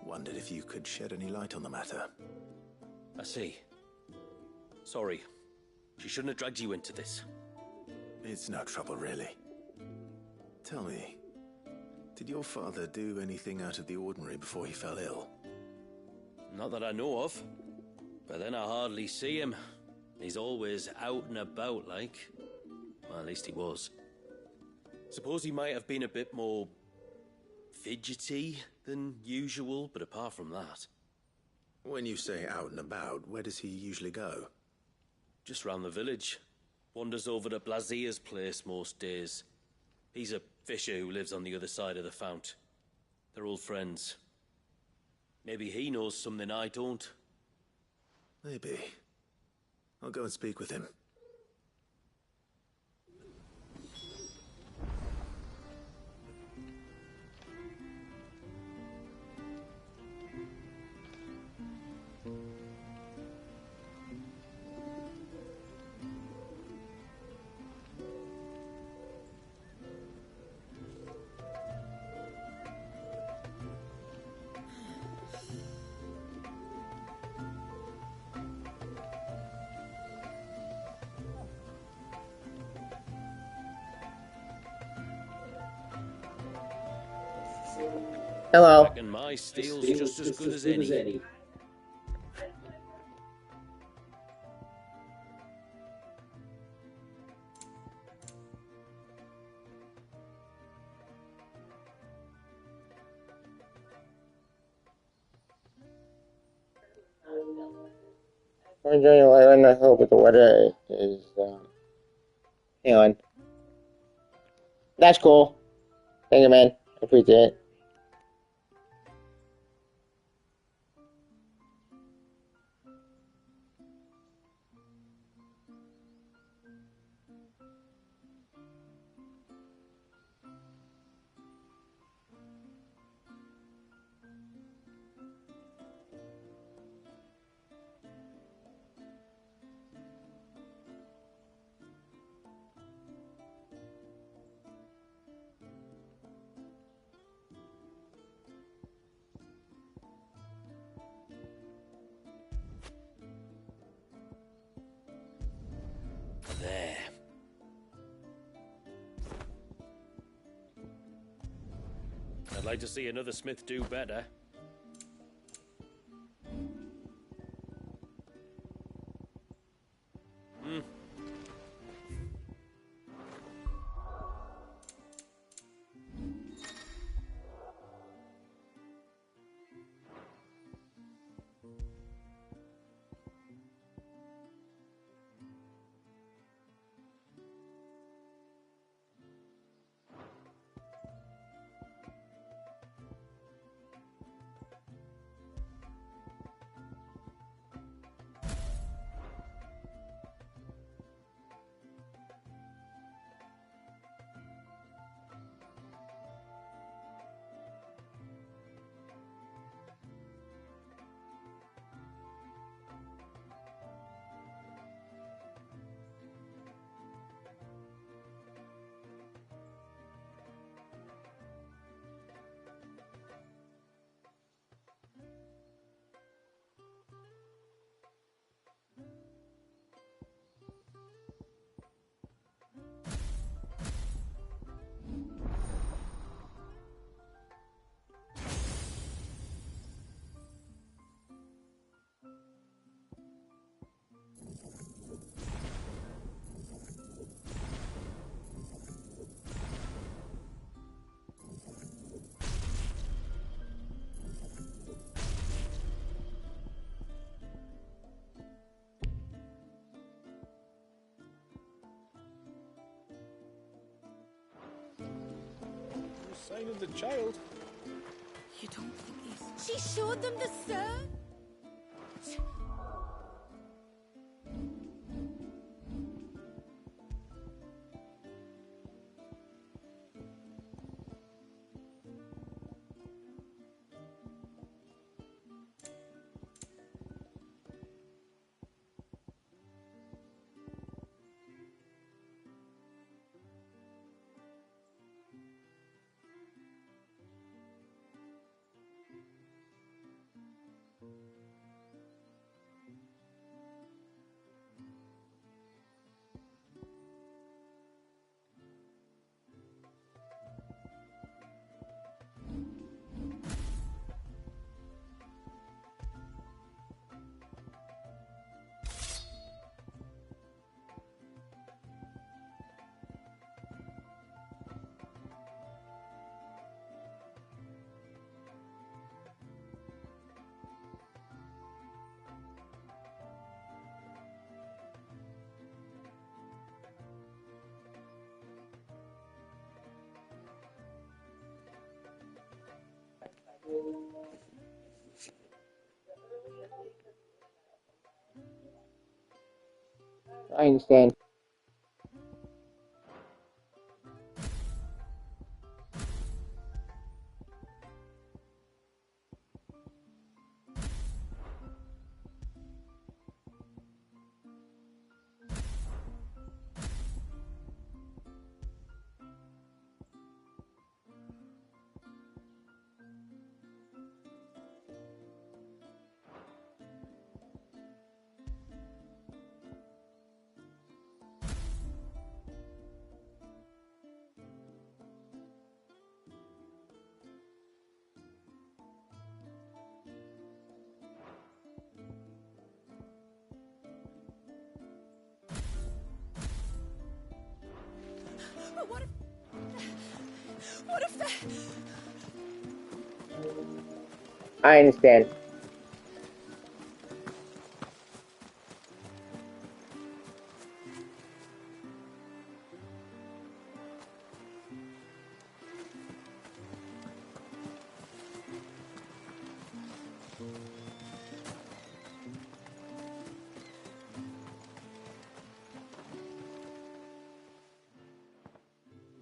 wondered if you could shed any light on the matter. I see. Sorry. She shouldn't have dragged you into this. It's no trouble, really. Tell me, did your father do anything out of the ordinary before he fell ill? Not that I know of. But then I hardly see him. He's always out and about, like. Well, at least he was. Suppose he might have been a bit more fidgety than usual, but apart from that... When you say out and about, where does he usually go? Just round the village. Wanders over to Blazier's place most days. He's a fisher who lives on the other side of the fount. They're old friends. Maybe he knows something I don't. Maybe. I'll go and speak with him. Hello. I reckon my steel's just as good as any. I'm enjoying the weather, and I hope that the weather is, hang on. That's cool. Thank you, man. I appreciate it. There. I'd like to see another smith do better. Sign of the child. You don't think he's... She showed them the search? I understand. But what if they... I understand.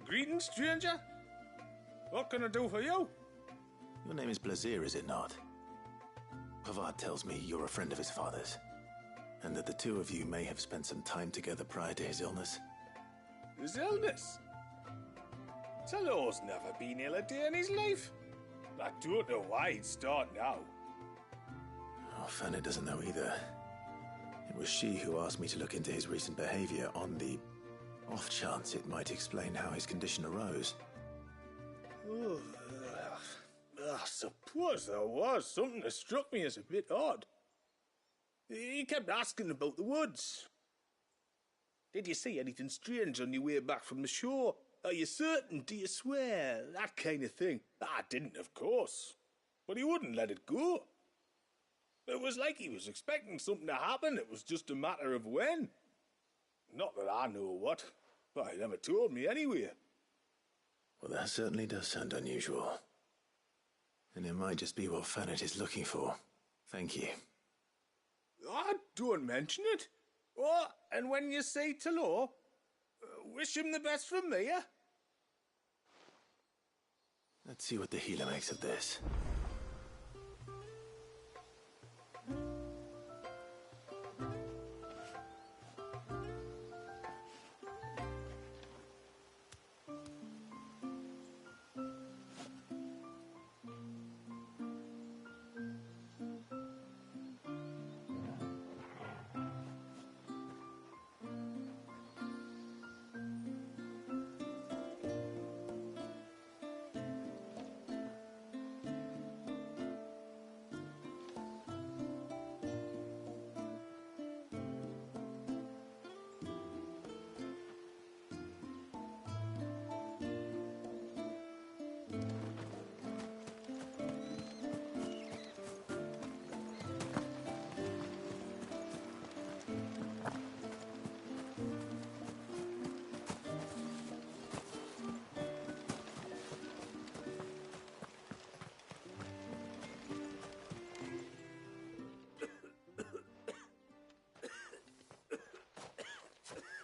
Greetings, stranger. What can I do for you? Your name is Blazir, is it not? Pavad tells me you're a friend of his father's, and that the two of you may have spent some time together prior to his illness. His illness? Talor's never been ill a day in his life. I don't know why he'd start now. Oh, Fanny doesn't know either. It was she who asked me to look into his recent behavior on the off chance it might explain how his condition arose. There was something that struck me as a bit odd. He kept asking about the woods. Did you see anything strange on your way back from the shore? Are you certain? Do you swear? That kind of thing. I didn't, of course. But he wouldn't let it go. It was like he was expecting something to happen. It was just a matter of when. Not that I know what, but he never told me anyway. Well, that certainly does sound unusual. And it might just be what Fanet is looking for. Thank you. Don't mention it. Oh, and when you see Talor, wish him the best from me, eh? Let's see what the healer makes of this.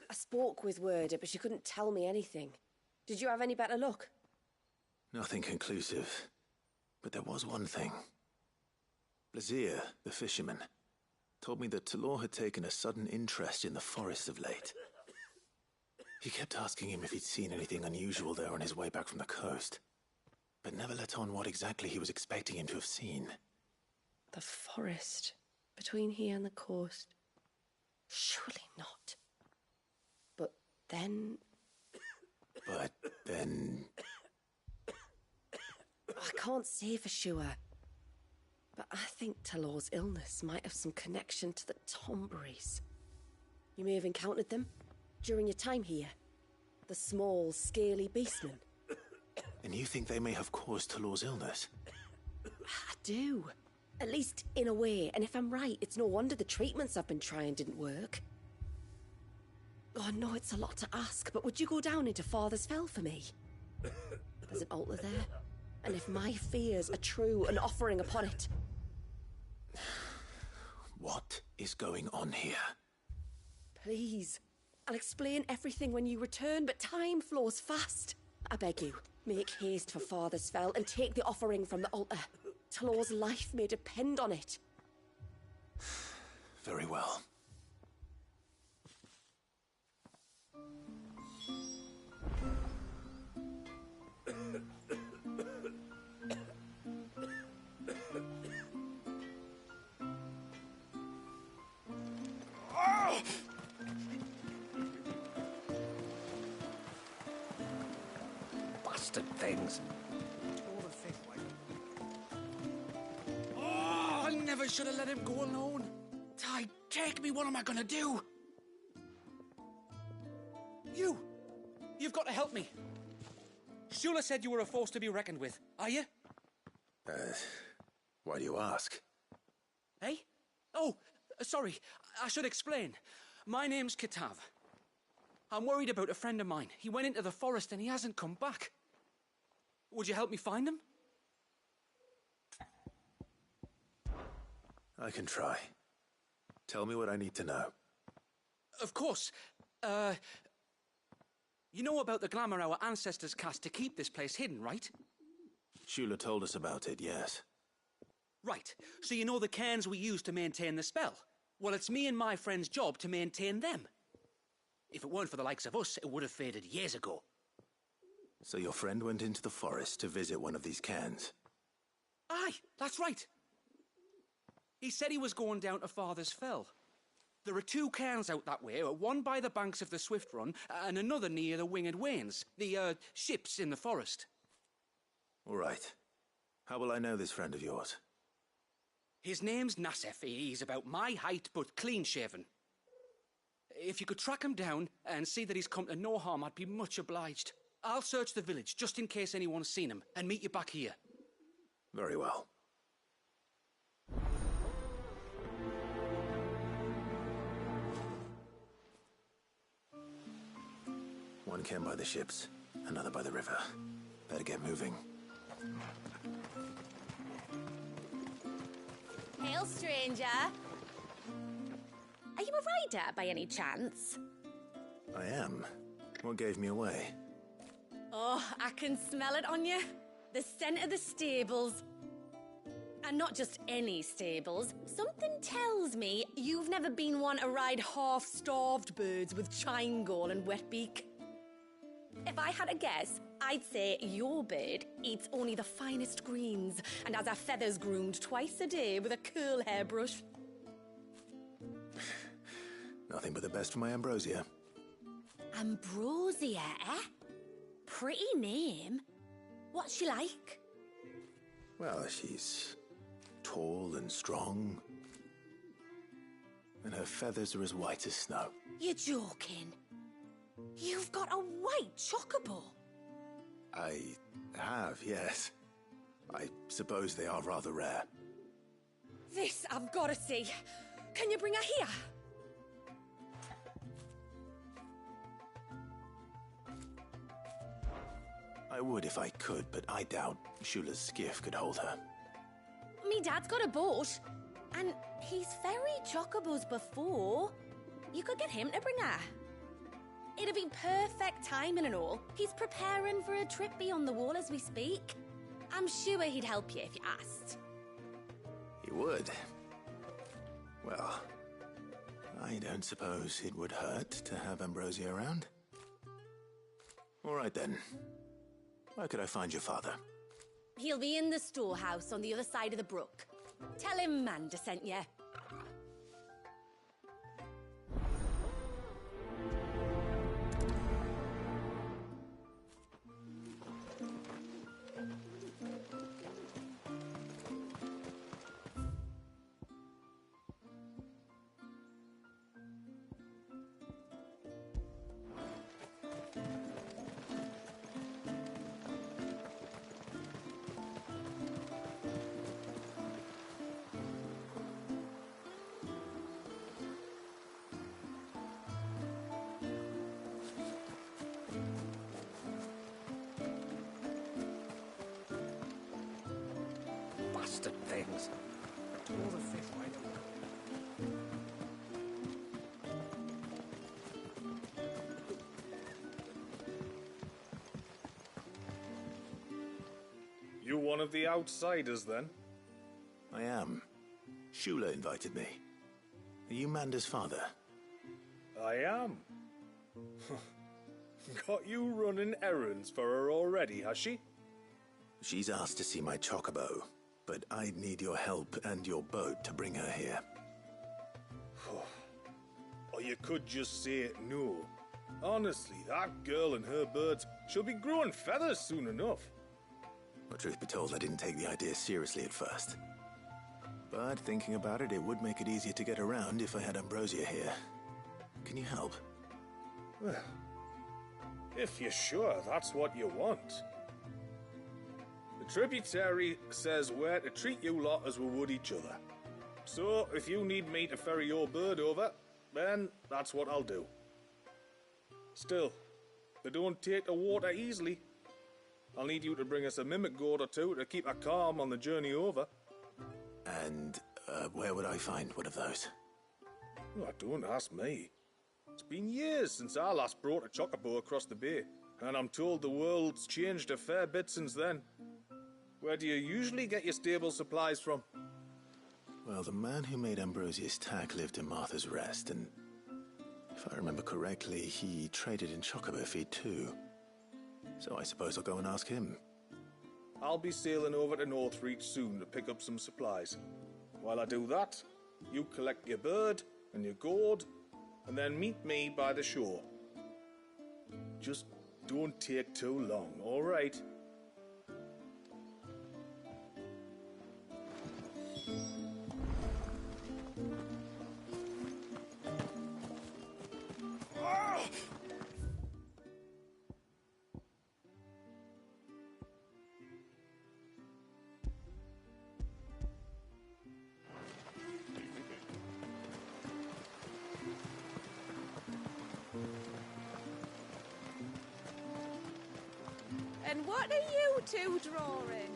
I spoke with Werder, but she couldn't tell me anything. Did you have any better luck? Nothing conclusive. But there was one thing. Blazir, the fisherman, told me that Talor had taken a sudden interest in the forest of late. He kept asking him if he'd seen anything unusual there on his way back from the coast, but never let on what exactly he was expecting him to have seen. The forest, between here and the coast. Surely not. But then... I can't say for sure. But I think Talor's illness might have some connection to the Tomberries. You may have encountered them during your time here. The small, scaly beastmen. And you think they may have caused Talor's illness? I do. At least in a way. And if I'm right, it's no wonder the treatments I've been trying didn't work. Oh, I know it's a lot to ask, but would you go down into Father's Fell for me? There's an altar there. And if my fears are true, an offering upon it. What is going on here? Please. I'll explain everything when you return, but time flows fast. I beg you, make haste for Father's Fell and take the offering from the altar. Talor's life may depend on it. Very well. Bastard things. Oh, I never should have let him go alone. Ty, take me. What am I gonna do? You've got to help me. Shula said you were a force to be reckoned with. Are you? Why do you ask? Hey? Oh, sorry. I should explain. My name's Kitav. I'm worried about a friend of mine. He went into the forest and he hasn't come back. Would you help me find him? I can try. Tell me what I need to know. Of course. You know about the glamour our ancestors cast to keep this place hidden, right? Shula told us about it, yes. Right. So you know the cairns we use to maintain the spell? Well, it's me and my friend's job to maintain them. If it weren't for the likes of us, it would have faded years ago. So your friend went into the forest to visit one of these cairns? Aye, that's right. He said he was going down to Father's Fell. There are 2 cairns out that way, one by the banks of the Swift Run, and another near the Winged Wains, the ships in the forest. All right. How will I know this friend of yours? His name's Nassef. He's about my height, but clean-shaven. If you could track him down and see that he's come to no harm, I'd be much obliged. I'll search the village, just in case anyone's seen him, and meet you back here. Very well. One came by the ships, another by the river. Better get moving. Hail, stranger. Are you a rider by any chance? I am. What gave me away? Oh, I can smell it on you. The scent of the stables. And not just any stables. Something tells me you've never been one to ride half-starved birds with chine-gall and wet beak. If I had a guess, I'd say your bird eats only the finest greens and has her feathers groomed twice a day with a curl hairbrush. Nothing but the best for my Ambrosia. Ambrosia, eh? Pretty name. What's she like? Well, she's tall and strong. And her feathers are as white as snow. You're joking. You've got a white chocobo. I have, yes. I suppose they are rather rare. This I've got to see. Can you bring her here? I would if I could, but I doubt Shula's skiff could hold her. Me dad's got a boat, and he's ferried chocobos before. You could get him to bring her. It'd be perfect timing and all. He's preparing for a trip beyond the wall as we speak. I'm sure he'd help you if you asked. He would. Well, I don't suppose it would hurt to have Ambrosia around. All right then. Where could I find your father? He'll be in the storehouse on the other side of the brook. Tell him Manda sent you. Bastard things. Tore the fish right away. You one of the outsiders, then? I am. Shula invited me. Are you Manda's father? I am. Got you running errands for her already, has she? She's asked to see my chocobo, but I'd need your help and your boat to bring her here. Or you could just say it no. Honestly, that girl and her birds, she'll be growing feathers soon enough. Well, truth be told, I didn't take the idea seriously at first. But thinking about it, it would make it easier to get around if I had Ambrosia here. Can you help? Well, if you're sure that's what you want. The tributary says we're to treat you lot as we would each other. So, if you need me to ferry your bird over, then that's what I'll do. Still, they don't take the water easily. I'll need you to bring us a mimic gourd or two to keep her calm on the journey over. And where would I find one of those? Oh, don't ask me. It's been years since I last brought a chocobo across the bay, and I'm told the world's changed a fair bit since then. Where do you usually get your stable supplies from? Well, the man who made Ambrosia's tack lived in Martha's Rest, and if I remember correctly, he traded in chocobo feed too. So I suppose I'll go and ask him. I'll be sailing over to Northreach soon to pick up some supplies. While I do that, you collect your bird and your gourd, and then meet me by the shore. Just don't take too long, all right? And what are you two drawing?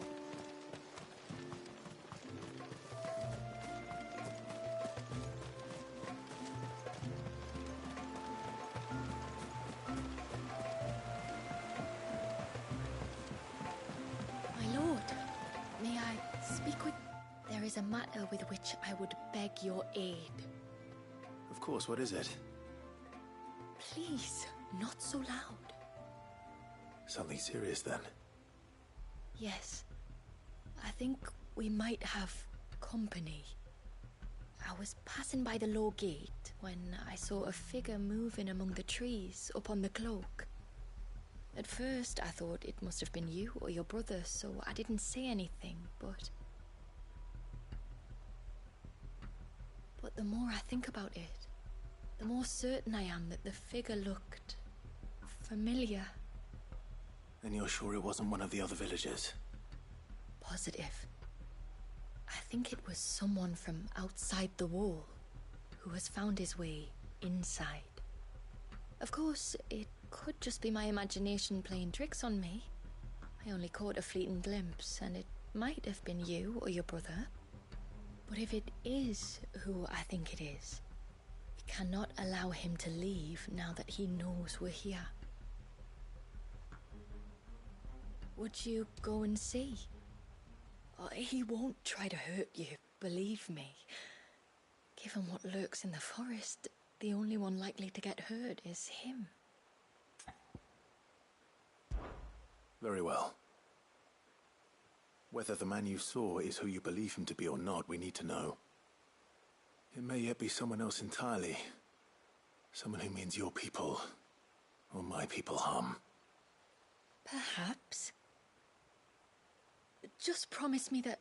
My lord, may I speak with... There is a matter with which I would beg your aid. Of course, what is it? Please, not so loud. Something serious, then? Yes. I think we might have company. I was passing by the low gate when I saw a figure moving among the trees up on the cloak. At first, I thought it must have been you or your brother, so I didn't say anything, but the more I think about it, the more certain I am that the figure looked familiar. And you're sure it wasn't one of the other villagers? Positive. I think it was someone from outside the wall who has found his way inside. Of course, it could just be my imagination playing tricks on me. I only caught a fleeting glimpse, and it might have been you or your brother. But if it is who I think it is, we cannot allow him to leave now that he knows we're here. Would you go and see? He won't try to hurt you, believe me. Given what lurks in the forest, the only one likely to get hurt is him. Very well. Whether the man you saw is who you believe him to be or not, we need to know. It may yet be someone else entirely. Someone who means your people, or my people, harm. Perhaps. Just promise me that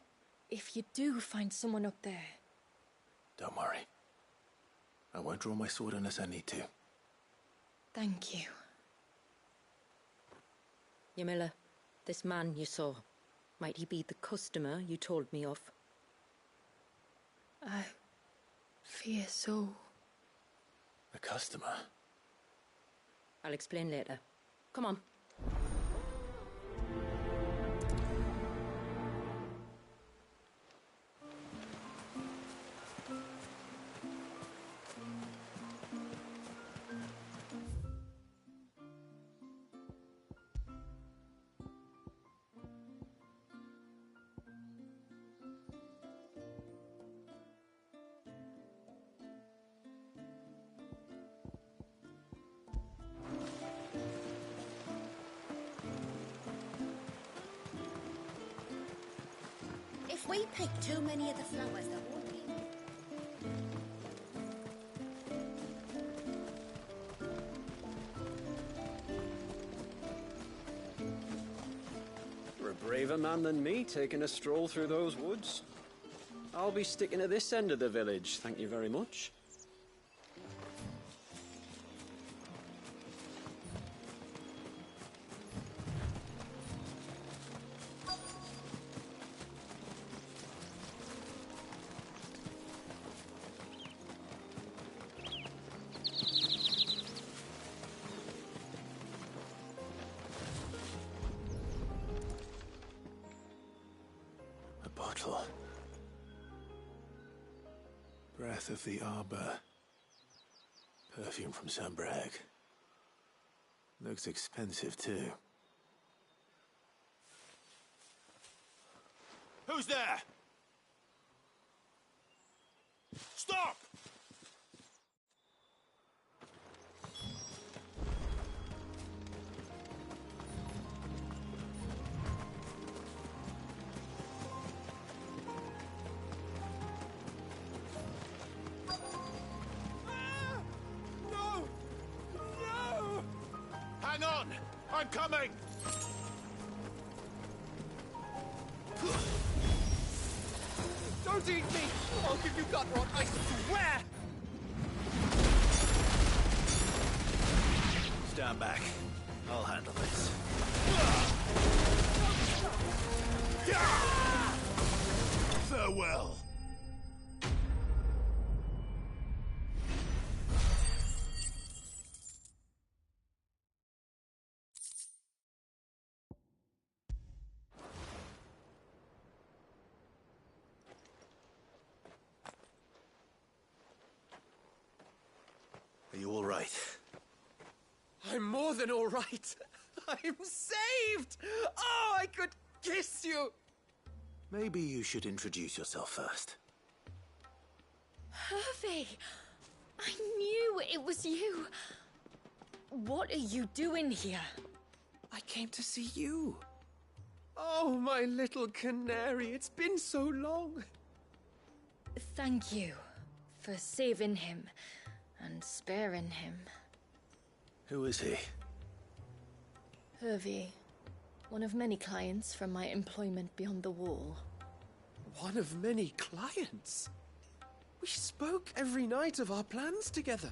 if you do find someone up there... Don't worry. I won't draw my sword unless I need to. Thank you. Ymilla, this man you saw, might he be the customer you told me of? I fear so. A customer? I'll explain later. Come on. If we pick too many of the flowers, there won't be. You're a braver man than me, taking a stroll through those woods. I'll be sticking at this end of the village, thank you very much. Bottle. Breath of the Arbor. Perfume from Sambrag. Looks expensive too. Who's there? Stop! Hang on! I'm coming! Don't eat me! I'll give you gut rot, I swear! Stand back. I'll handle this. Farewell! right? I'm more than all right. I'm saved! Oh, I could kiss you! Maybe you should introduce yourself first. Hervey! I knew it was you. What are you doing here? I came to see you. Oh, my little canary, it's been so long. Thank you for saving him and sparing him. Who is he? Hervey, one of many clients from my employment beyond the wall. One of many clients? We spoke every night of our plans together.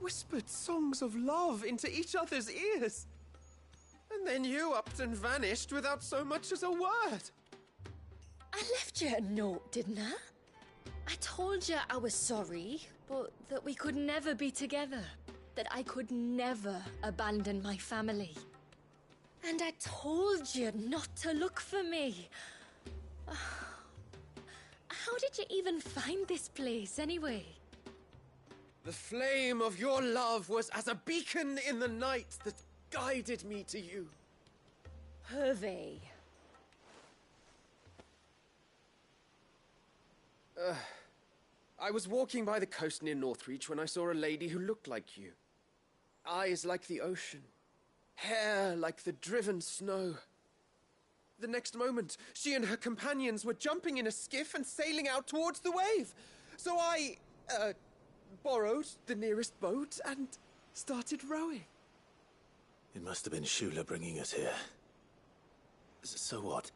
Whispered songs of love into each other's ears. And then you upped and vanished without so much as a word. I left you a note, didn't I? I told you I was sorry, but that we could never be together. That I could never abandon my family. And I told you not to look for me. How did you even find this place, anyway? The flame of your love was as a beacon in the night that guided me to you. Hervey. I was walking by the coast near Northreach when I saw a lady who looked like you. Eyes like the ocean. Hair like the driven snow. The next moment, she and her companions were jumping in a skiff and sailing out towards the wave. So I, borrowed the nearest boat and started rowing. It must have been Shula bringing us here. So what?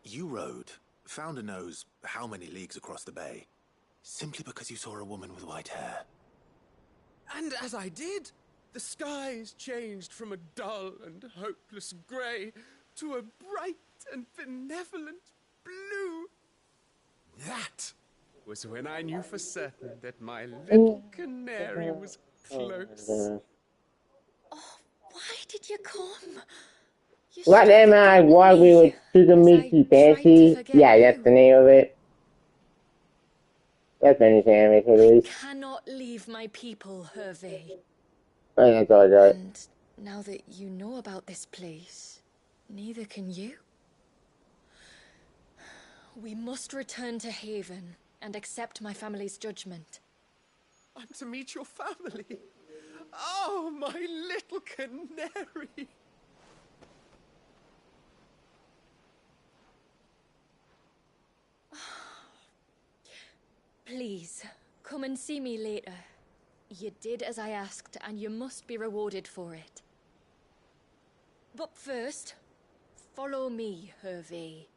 You rowed, found a nose how many leagues across the bay, simply because you saw a woman with white hair. And as I did, the skies changed from a dull and hopeless grey to a bright and benevolent blue. That was when I knew for certain that my little canary was close. Why did you come? What am I? Why we were to the Mickey Fancy? Yeah, that's the name of it. That's understandable, at I least. cannot leave my people, Hervey. That's all right. And now that you know about this place, neither can you. We must return to Haven and accept my family's judgment. I'm to meet your family. Oh, my little canary. Please, come and see me later. You did as I asked, and you must be rewarded for it. But first, follow me, Hervey.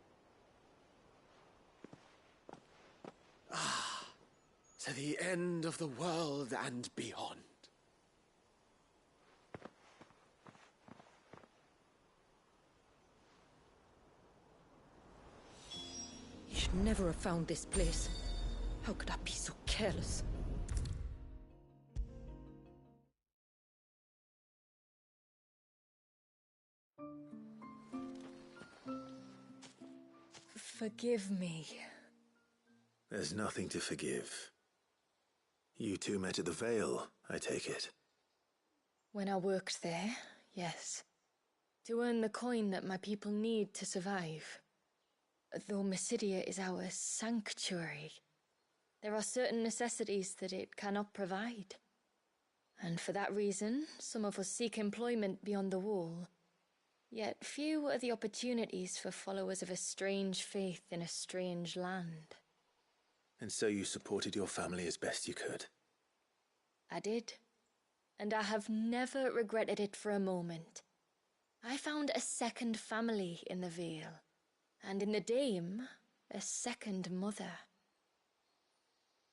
To the end of the world and beyond. You should never have found this place. How could I be so careless? Forgive me. There's nothing to forgive. You two met at the Vale, I take it. When I worked there, yes. To earn the coin that my people need to survive. Though Mysidia is our sanctuary, there are certain necessities that it cannot provide. And for that reason, some of us seek employment beyond the wall. Yet few are the opportunities for followers of a strange faith in a strange land. And so you supported your family as best you could? I did. And I have never regretted it for a moment. I found a second family in the Vale. And in the Dame, a second mother.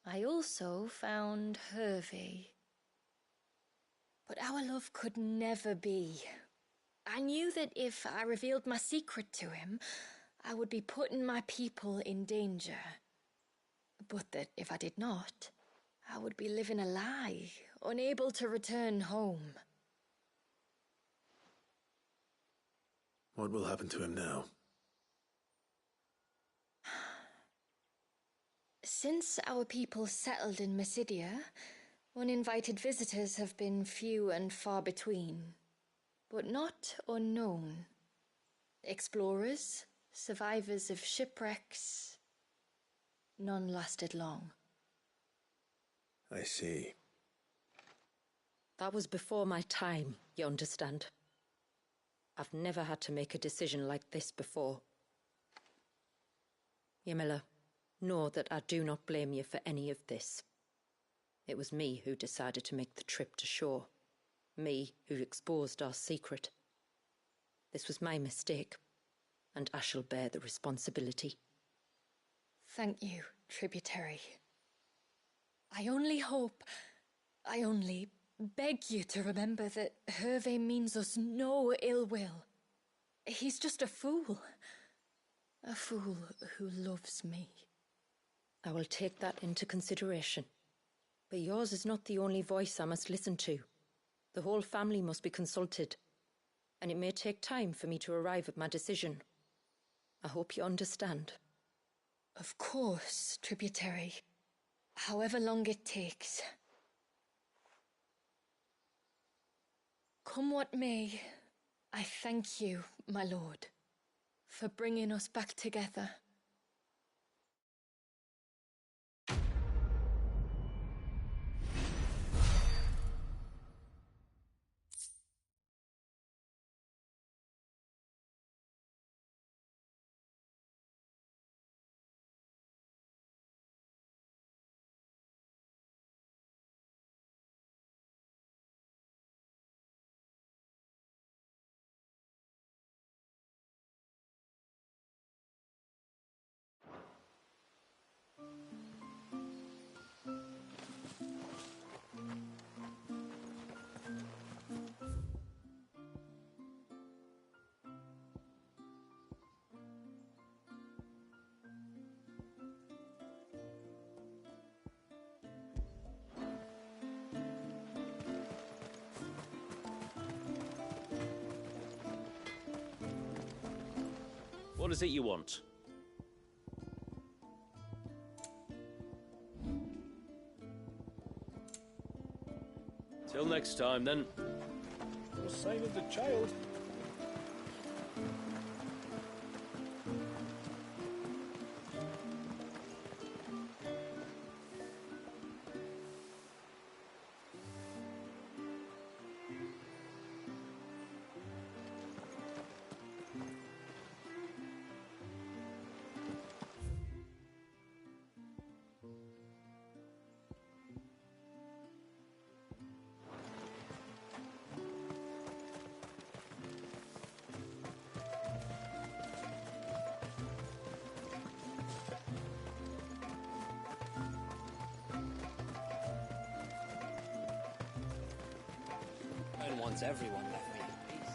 I also found Hervey. But our love could never be. I knew that if I revealed my secret to him, I would be putting my people in danger. But that if I did not, I would be living a lie, unable to return home. What will happen to him now? Since our people settled in Mysidia, Uninvited visitors have been few and far between, but not unknown. Explorers, survivors of shipwrecks, none lasted long. I see. That was before my time, you understand? I've never had to make a decision like this before. Ymila, know that I do not blame you for any of this. It was me who decided to make the trip to shore. Me who exposed our secret. This was my mistake, and I shall bear the responsibility. Thank you, Tributary. I only beg you to remember that Hervé means us no ill will. He's just a fool. A fool who loves me. I will take that into consideration. But yours is not the only voice I must listen to. The whole family must be consulted, and it may take time for me to arrive at my decision. I hope you understand. Of course, Tributary. However long it takes. Come what may, I thank you, my lord, for bringing us back together. What is it you want? Till next time, then. No sign of the child. And wants everyone left me in peace.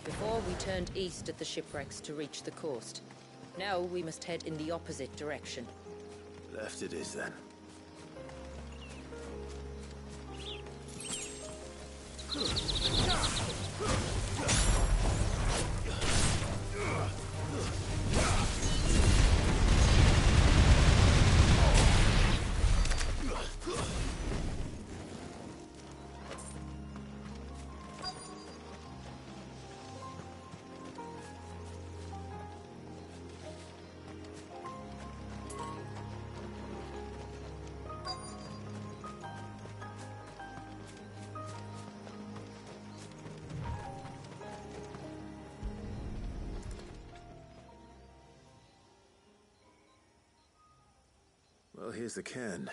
Before we turned east at the shipwrecks to reach the coast. Now we must head in the opposite direction. Left it is, then. Well, here's the cairn.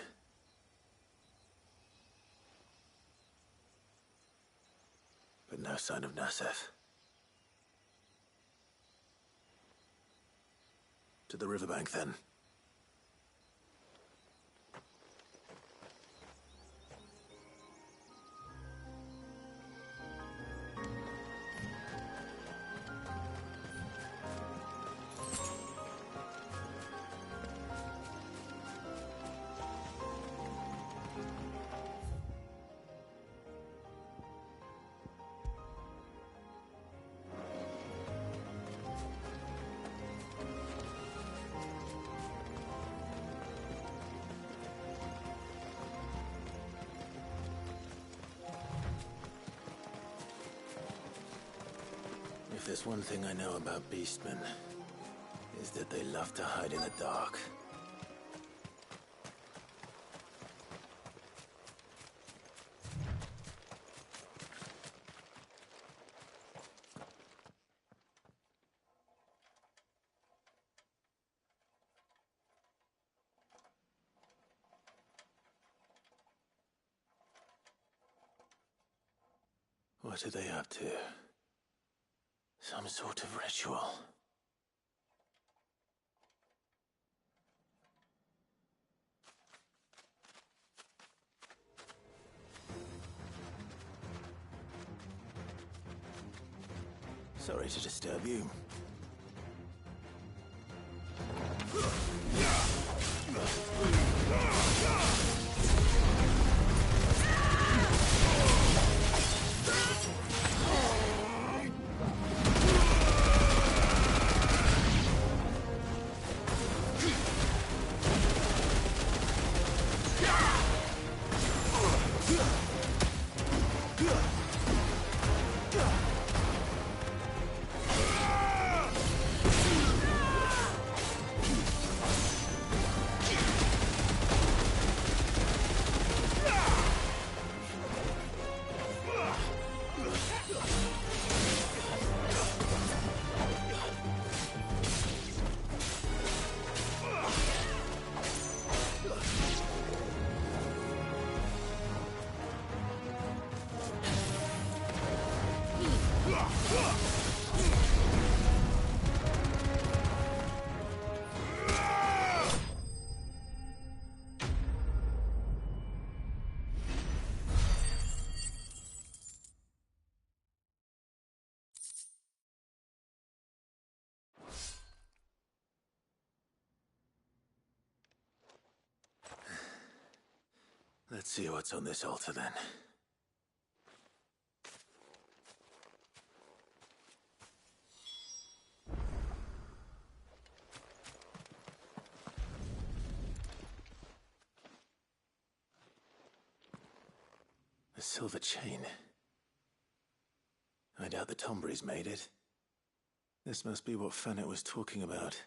But no sign of Nasef. To the riverbank, then. If there's one thing I know about beastmen, is that they love to hide in the dark. What are they up to? Some sort of ritual. Sorry to disturb you. Let's see what's on this altar then. A silver chain. I doubt the Tombrys made it. This must be what Fennec was talking about.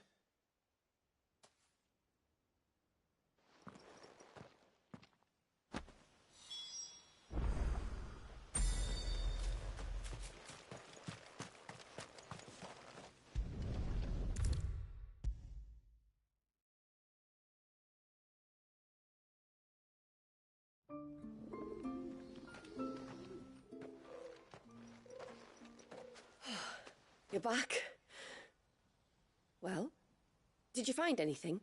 You're back. Well, did you find anything?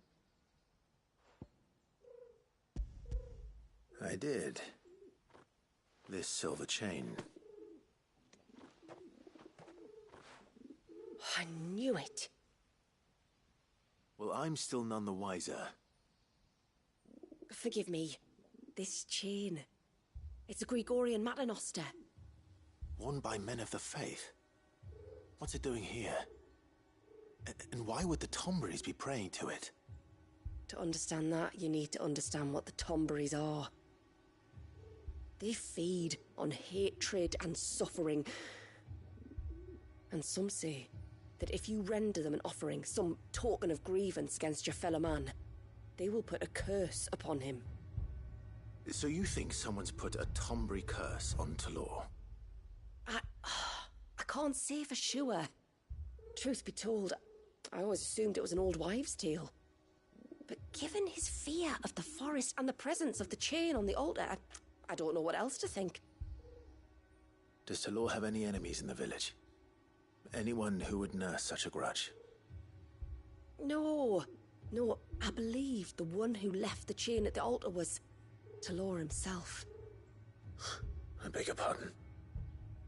I did. This silver chain. I knew it. Well, I'm still none the wiser. Forgive me. This chain. It's a Gregorian Maternoster. Worn by men of the faith. What's it doing here? And why would the Tombrys be praying to it? To understand that, you need to understand what the Tombrys are. They feed on hatred and suffering. And some say that if you render them an offering, some token of grievance against your fellow man, they will put a curse upon him. So you think someone's put a Tombry curse on Talor? I can't say for sure. Truth be told, I always assumed it was an old wives' tale. But given his fear of the forest and the presence of the chain on the altar, I don't know what else to think. Does Talor have any enemies in the village? Anyone who would nurse such a grudge? No, I believe the one who left the chain at the altar was Talor himself. I beg your pardon?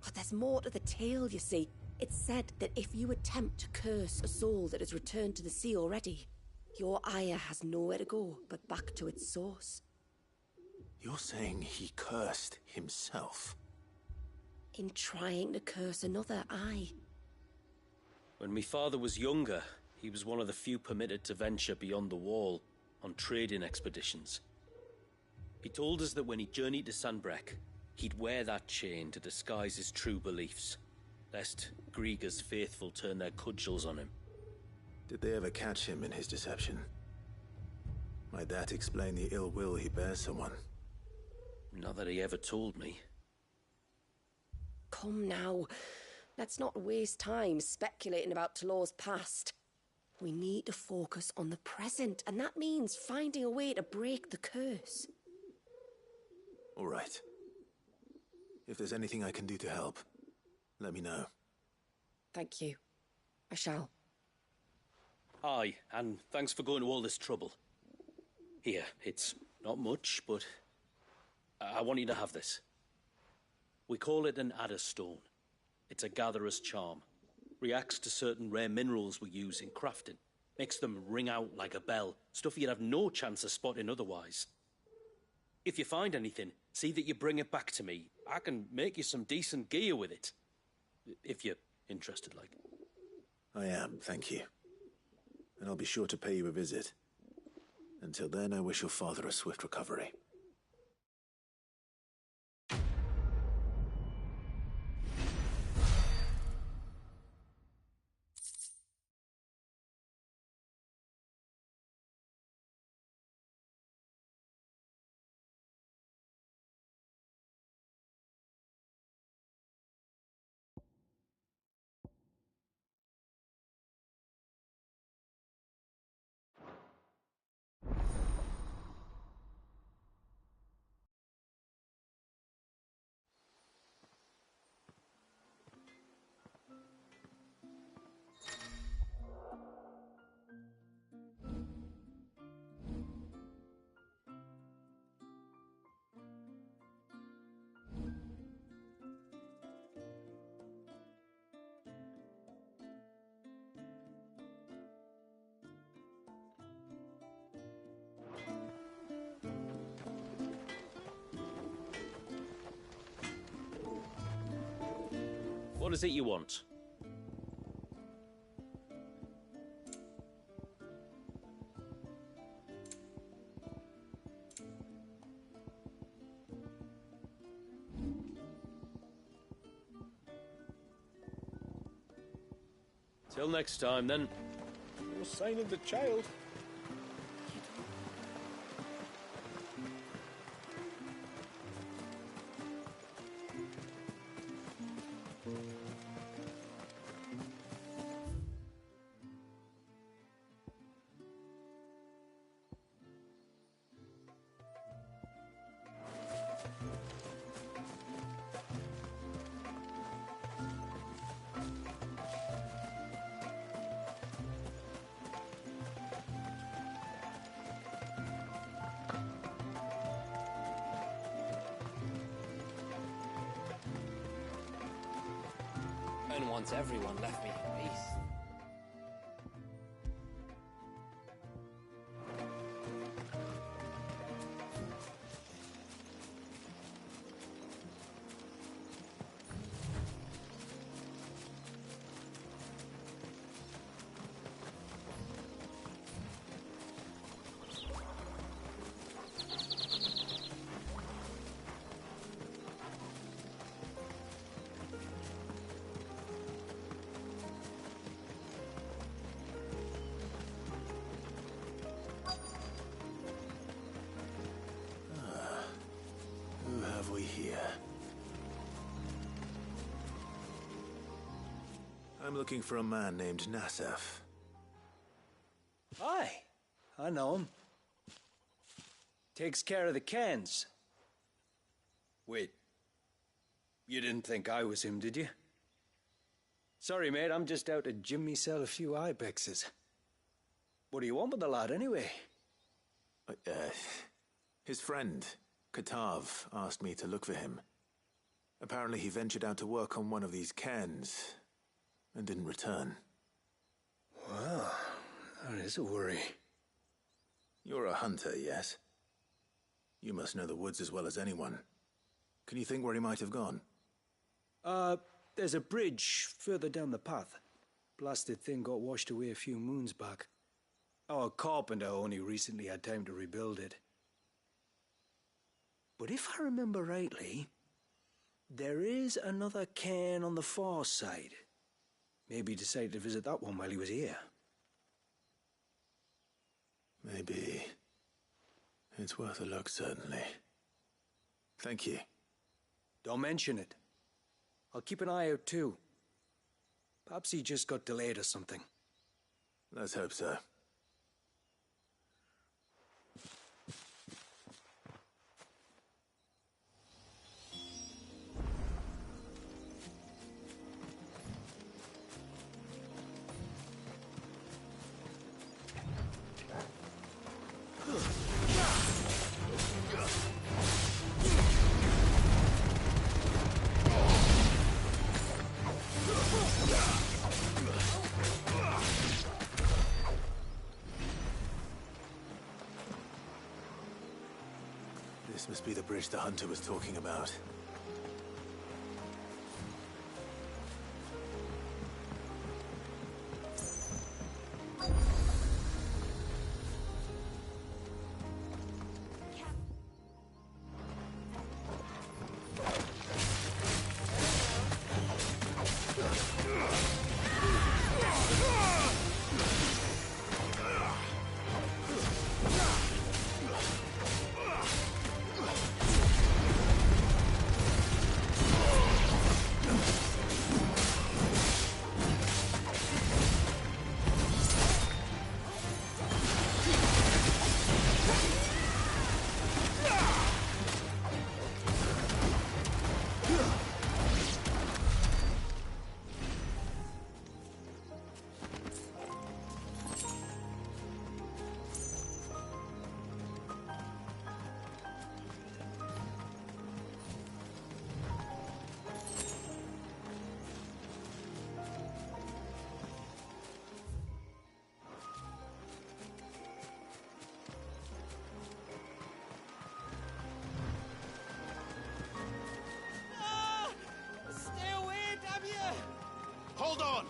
But there's more to the tale, you see. It's said that if you attempt to curse a soul that has returned to the sea already, your ire has nowhere to go but back to its source. You're saying he cursed himself? In trying to curse another, aye. When my father was younger, he was one of the few permitted to venture beyond the wall on trading expeditions. He told us that when he journeyed to Sanbreque, he'd wear that chain to disguise his true beliefs. lest Grieger's faithful turn their cudgels on him. Did they ever catch him in his deception? Might that explain the ill will he bears someone? Not that he ever told me. Come now. Let's not waste time speculating about Talor's past. We need to focus on the present, and that means finding a way to break the curse. All right. If there's anything I can do to help, let me know. Thank you. I shall. Aye, and thanks for going to all this trouble. Here, it's not much, but I want you to have this. We call it an Adder Stone. It's a gatherer's charm. Reacts to certain rare minerals we use in crafting. Makes them ring out like a bell. Stuff you'd have no chance of spotting otherwise. If you find anything, see that you bring it back to me. I can make you some decent gear with it. If you're interested, like. I am, thank you. And I'll be sure to pay you a visit. Until then, I wish your father a swift recovery. What is it you want? Till next time, then. No sign of the child. And once everyone left me in peace. Who have we here? I'm looking for a man named Nassef. Aye, I know him. Takes care of the cans. Wait, you didn't think I was him, did you? Sorry, mate, I'm just out to gym myself a few ibexes. What do you want with the lad, anyway? His friend, Katav, asked me to look for him. Apparently he ventured out to work on one of these cairns and didn't return. Well, that is a worry. You're a hunter, yes? You must know the woods as well as anyone. Can you think where he might have gone? There's a bridge further down the path. Blasted thing got washed away a few moons back. Our carpenter only recently had time to rebuild it. But if I remember rightly, There is another cairn on the far side. Maybe he decided to visit that one while he was here. Maybe. It's worth a look, certainly. Thank you. Don't mention it. I'll keep an eye out too. Perhaps he just got delayed or something. Let's hope so. This must be the bridge the hunter was talking about. Hold on!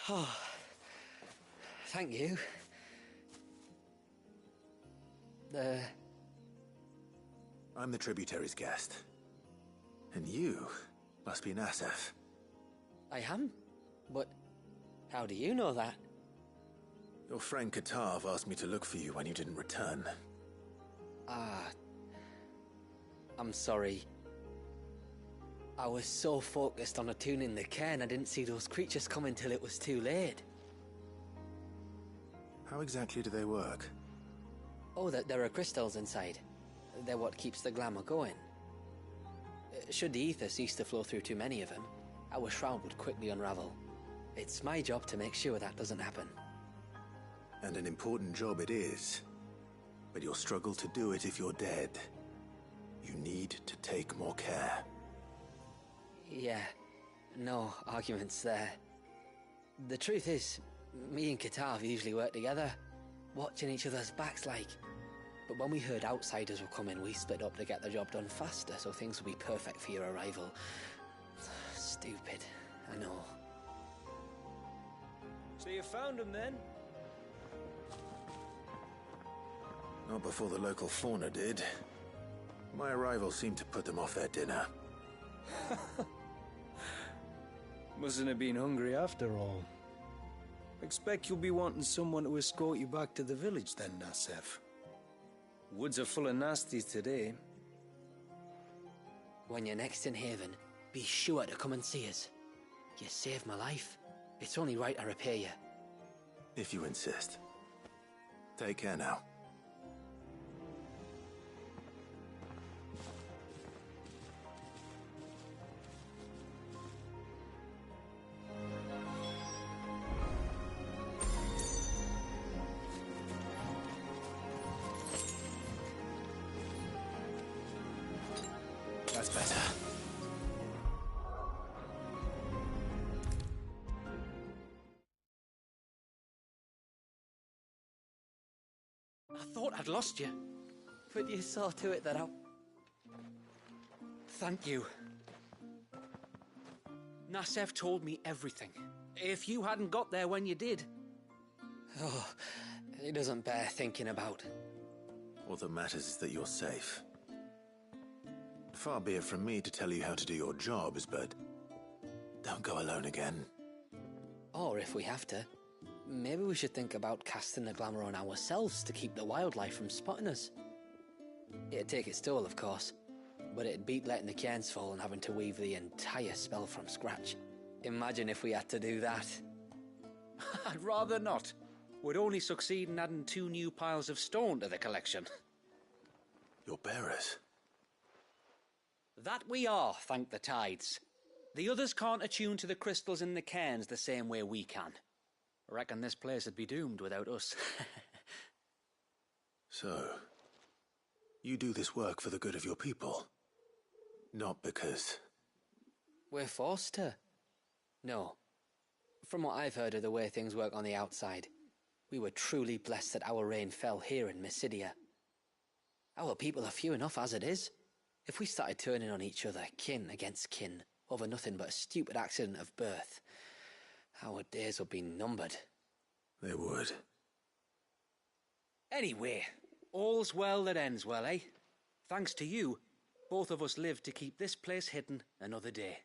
Oh, thank you. I'm the tributary's guest. And you must be Nasef. I am? But how do you know that? Your friend Katav asked me to look for you when you didn't return. Ah, I'm sorry. I was so focused on attuning the cairn I didn't see those creatures coming till it was too late. How exactly do they work? Oh, there are crystals inside. They're what keeps the glamour going. Should the ether cease to flow through too many of them, our shroud would quickly unravel. It's my job to make sure that doesn't happen. And an important job it is. But you'll struggle to do it if you're dead. You need to take more care. Yeah, no arguments there. The truth is, me and Kitav usually work together, watching each other's backs like. But when we heard outsiders were coming, we split up to get the job done faster so things would be perfect for your arrival. Stupid, I know. So you found him then? Not before the local fauna did. My arrival seemed to put them off their dinner. Mustn't have been hungry after all. Expect you'll be wanting someone to escort you back to the village then, Nasef. Woods are full of nasties today. When you're next in Haven, be sure to come and see us. You saved my life. It's only right I repay you. If you insist. Take care now. That's better. I thought I'd lost you. But you saw to it that I... Thank you. Nasef told me everything. If you hadn't got there when you did... Oh, it doesn't bear thinking about. All that matters is that you're safe. Far be it from me to tell you how to do your jobs, but don't go alone again. Or if we have to, maybe we should think about casting the glamour on ourselves to keep the wildlife from spotting us. It'd take its toll, of course, but it'd beat letting the cairns fall and having to weave the entire spell from scratch. Imagine if we had to do that. I'd rather not. We'd only succeed in adding 2 new piles of stone to the collection. Your bearers? That we are, thank the tides. The others can't attune to the crystals in the cairns the same way we can. Reckon this place would be doomed without us. So, you do this work for the good of your people? Not because... We're forced to. No. From what I've heard of the way things work on the outside, we were truly blessed that our rain fell here in Mysidia. Our people are few enough as it is. If we started turning on each other, kin against kin, over nothing but a stupid accident of birth, our days would be numbered. They would. Anyway, all's well that ends well, eh? Thanks to you, both of us lived to keep this place hidden another day.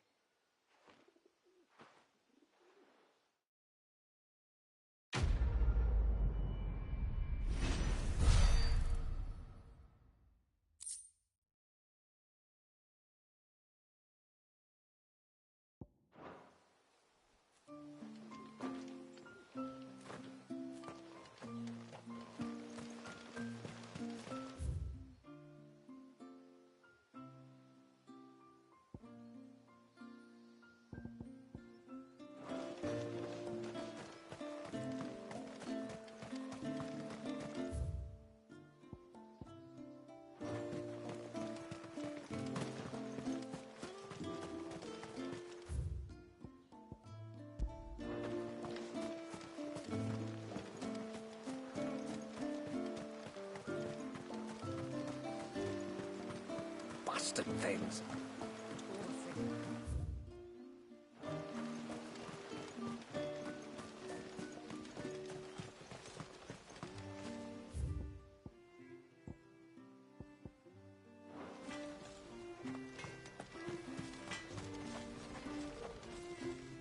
Bastard things.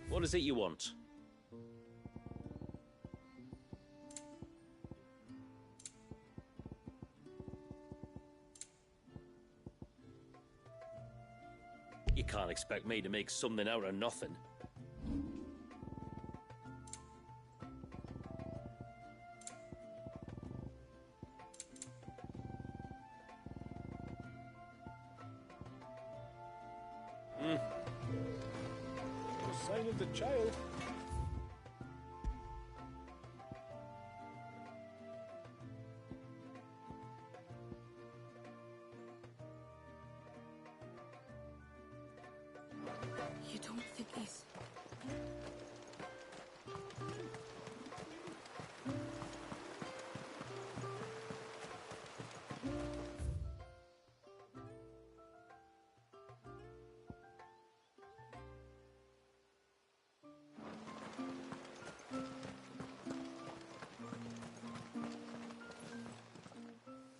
What is it you want? You can't expect me to make something out of nothing. wrong with the child. You don't think he's...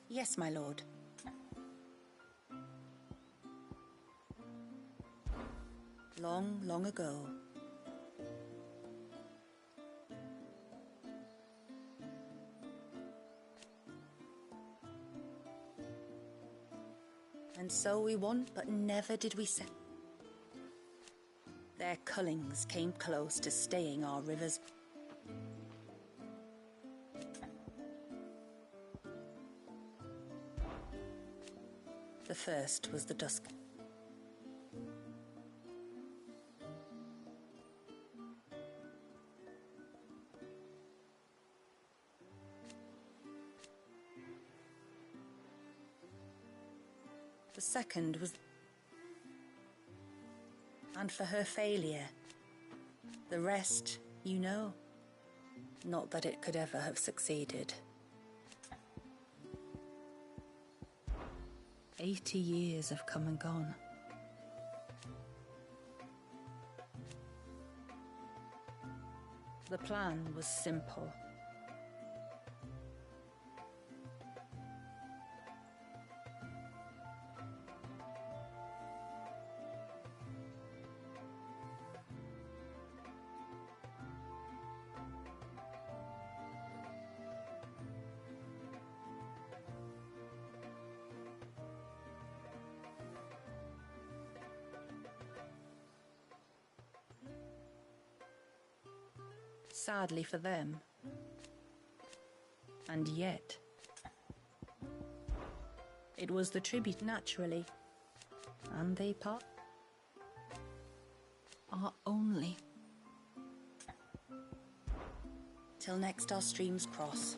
Yes, my lord. Long, long ago. And so we won, but never did we set. Their cullings came close to staying our rivers. The first was the dusk. The second was... And for her failure, the rest, you know. Not that it could ever have succeeded. 80 years have come and gone. The plan was simple. Sadly for them. And yet, it was the tribute naturally, and they part our only. Till next our streams cross.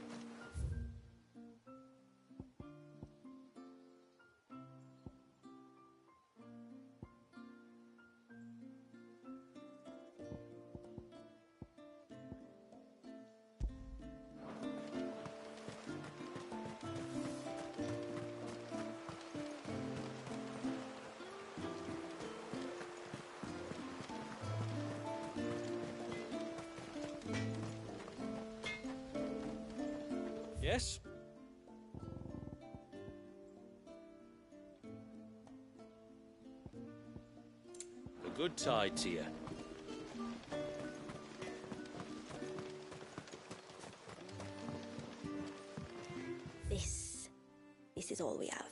Yes? A good tide to you. This is all we have.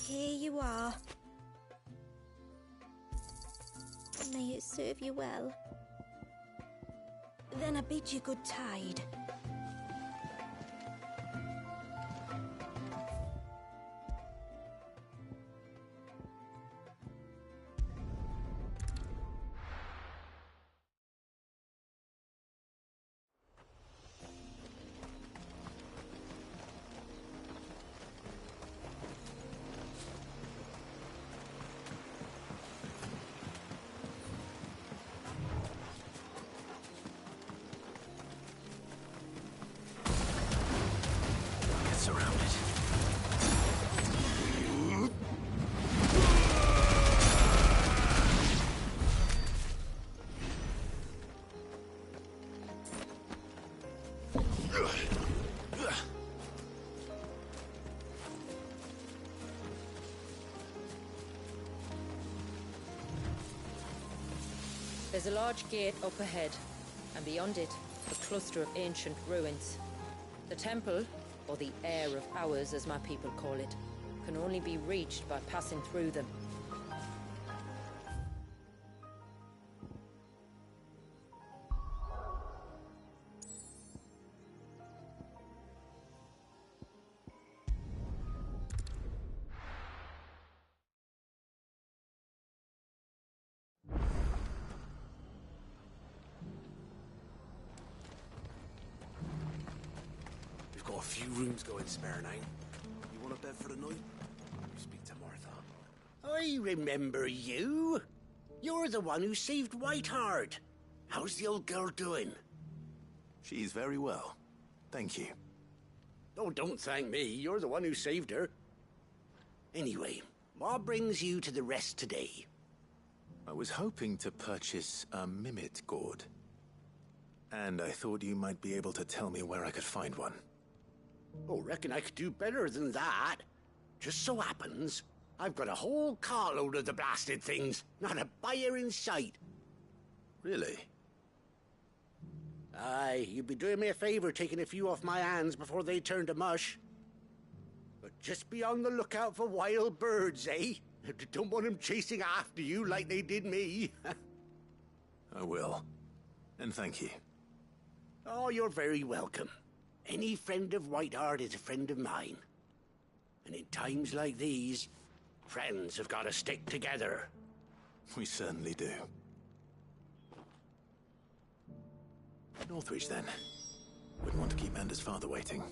Here you are. May it serve you well. Then I bid you good tide. There's a large gate up ahead, and beyond it, a cluster of ancient ruins. The temple, or the Heir of Hours as my people call it, can only be reached by passing through them. few rooms going spare now. You want a bed for the night? Speak to Martha. I remember you. You're the one who saved Whiteheart. How's the old girl doing? She's very well. Thank you. Oh, don't thank me. You're the one who saved her. Anyway, what brings you to the rest today? I was hoping to purchase a Mimit gourd. And I thought you might be able to tell me where I could find one. Oh, reckon I could do better than that. Just so happens, I've got a whole carload of the blasted things. Not a buyer in sight. Really? Aye, you'd be doing me a favor taking a few off my hands before they turn to mush. But just be on the lookout for wild birds, eh? Don't want them chasing after you like they did me. I will. And thank you. Oh, you're very welcome. Any friend of Whiteheart is a friend of mine. And in times like these, friends have got to stick together. We certainly do. Northreach, then. Wouldn't want to keep Anders' father waiting.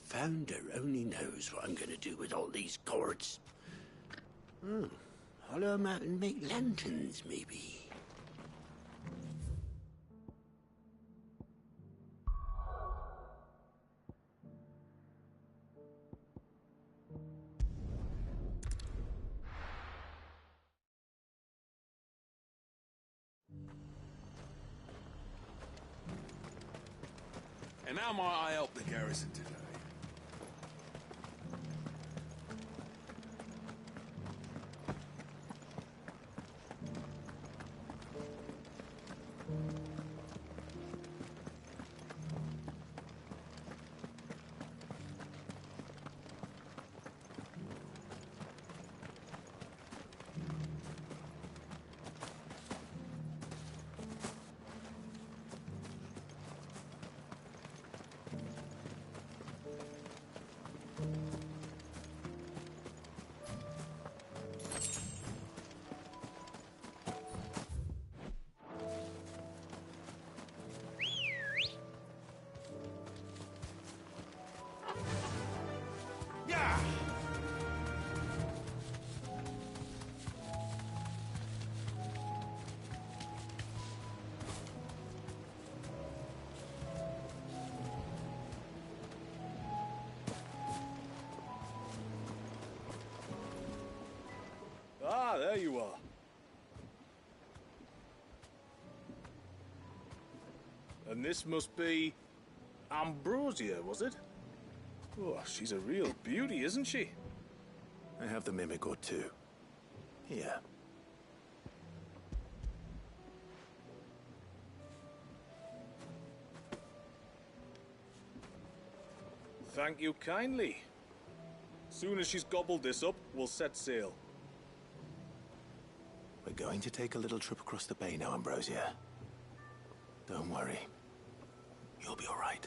Founder only knows what I'm going to do with all these cords. Hollow them out and make lanterns, maybe. And how might I help the garrison today? Ah, there you are. And this must be Ambrosia, was it? Oh, she's a real beauty, isn't she? I have the Mimic gourd too. Here. Thank you kindly. Soon as she's gobbled this up, we'll set sail. We're going to take a little trip across the bay now, Ambrosia. Don't worry. You'll be all right.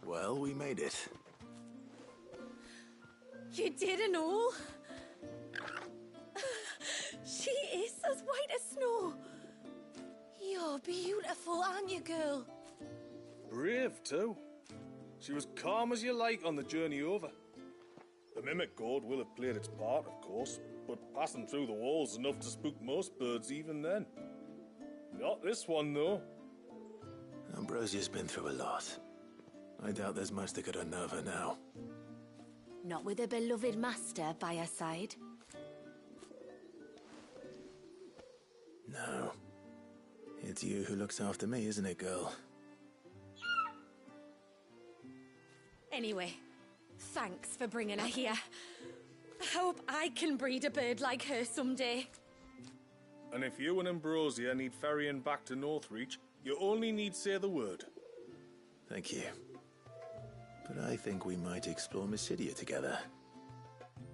Well, we made it. You didn't know? She is as white as snow. You're beautiful, aren't you, girl? Brave, too. She was calm as you like on the journey over. The Mimic gourd will have played its part, of course, but passing through the walls enough to spook most birds even then. Not this one, though. Ambrosia's been through a lot. I doubt there's much that could unnerve her now. Not with a beloved master by her side. No. It's you who looks after me, isn't it, girl? Anyway, thanks for bringing her here. I hope I can breed a bird like her someday. And if you and Ambrosia need ferrying back to Northreach, you only need say the word. Thank you. But I think we might explore Mysidia together.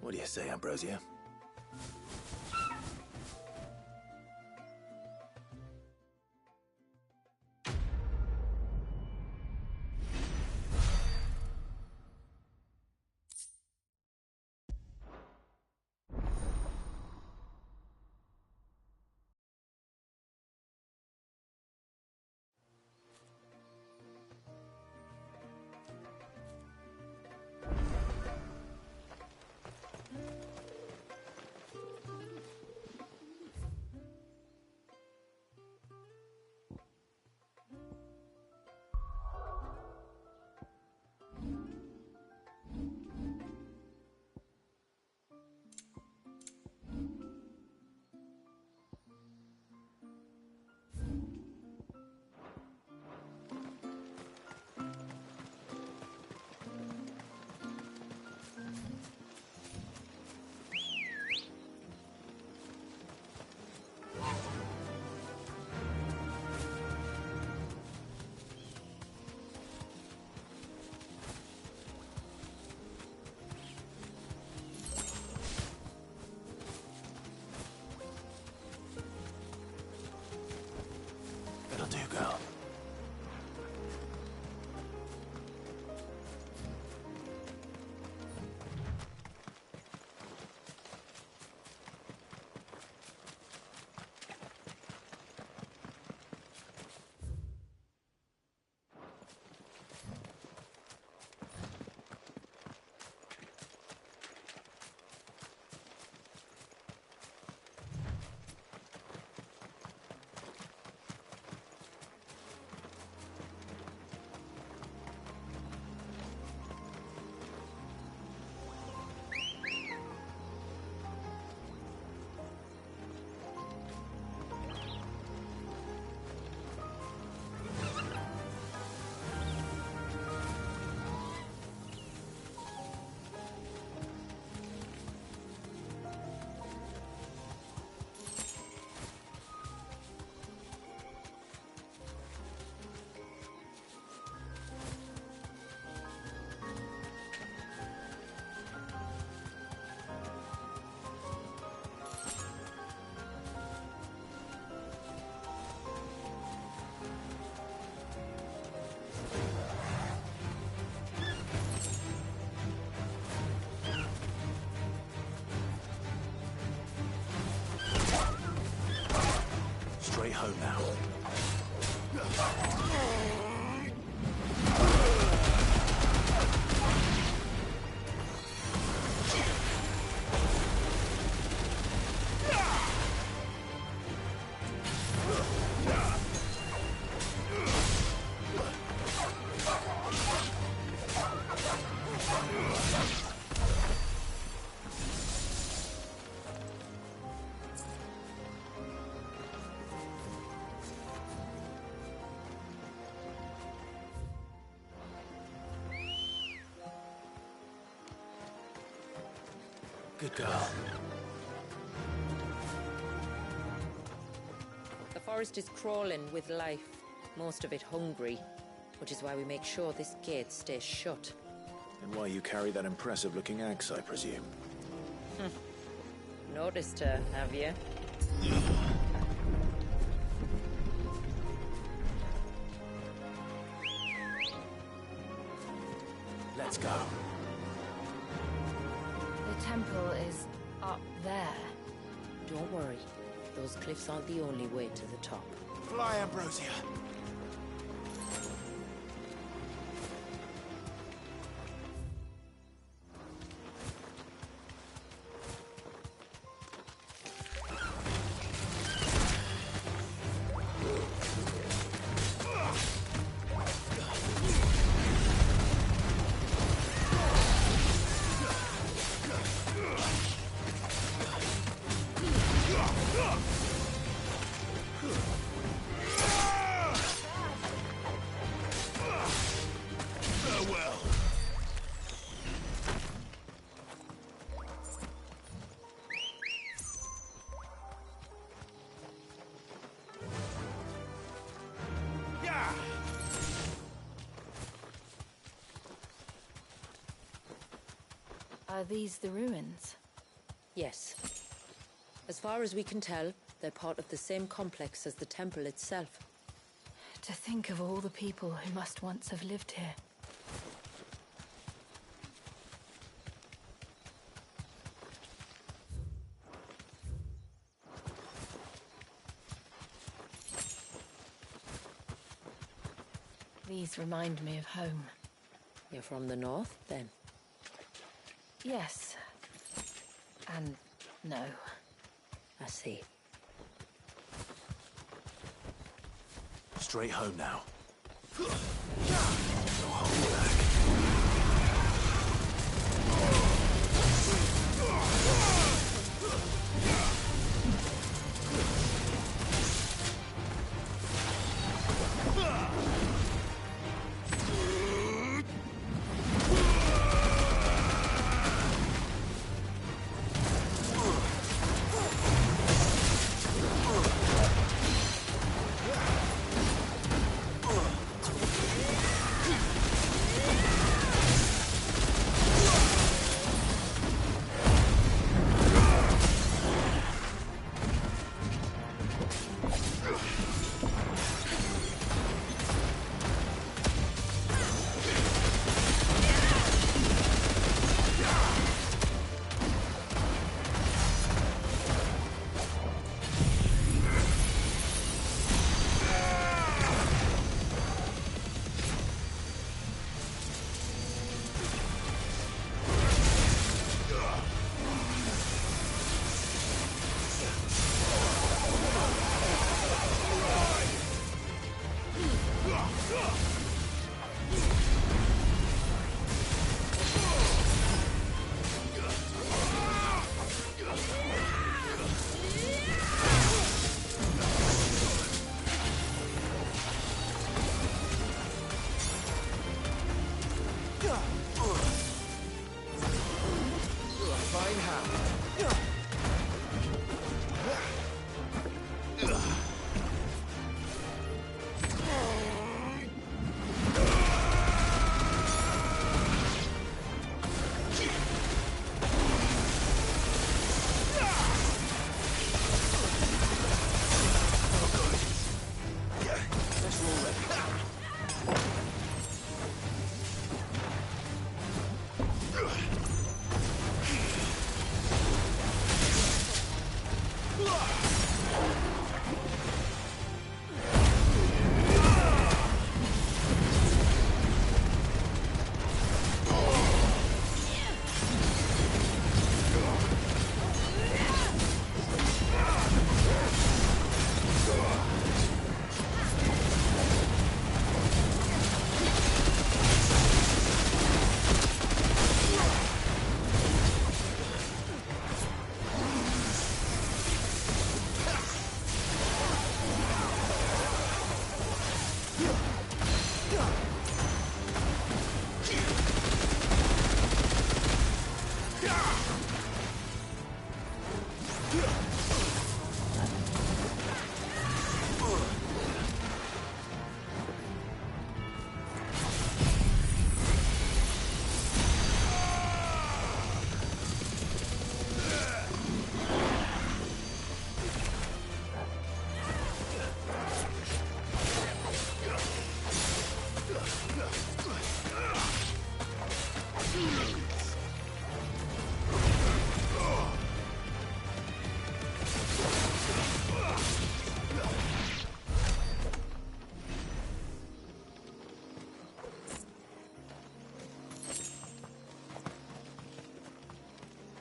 What do you say, Ambrosia? It'll do, girl. Straight home now. Good girl. The forest is crawling with life, most of it hungry, which is why we make sure this gate stays shut. And why you carry that impressive-looking axe, I presume. Noticed her, have you? Let's go. The temple is up there. Don't worry. Those cliffs aren't the only way to the top. Fly, Ambrosia. Are these the ruins? Yes. As far as we can tell, they're part of the same complex as the temple itself. To think of all the people who must once have lived here. These remind me of home. You're from the north, then? Yes. And no. I see. Straight home now. No holding back.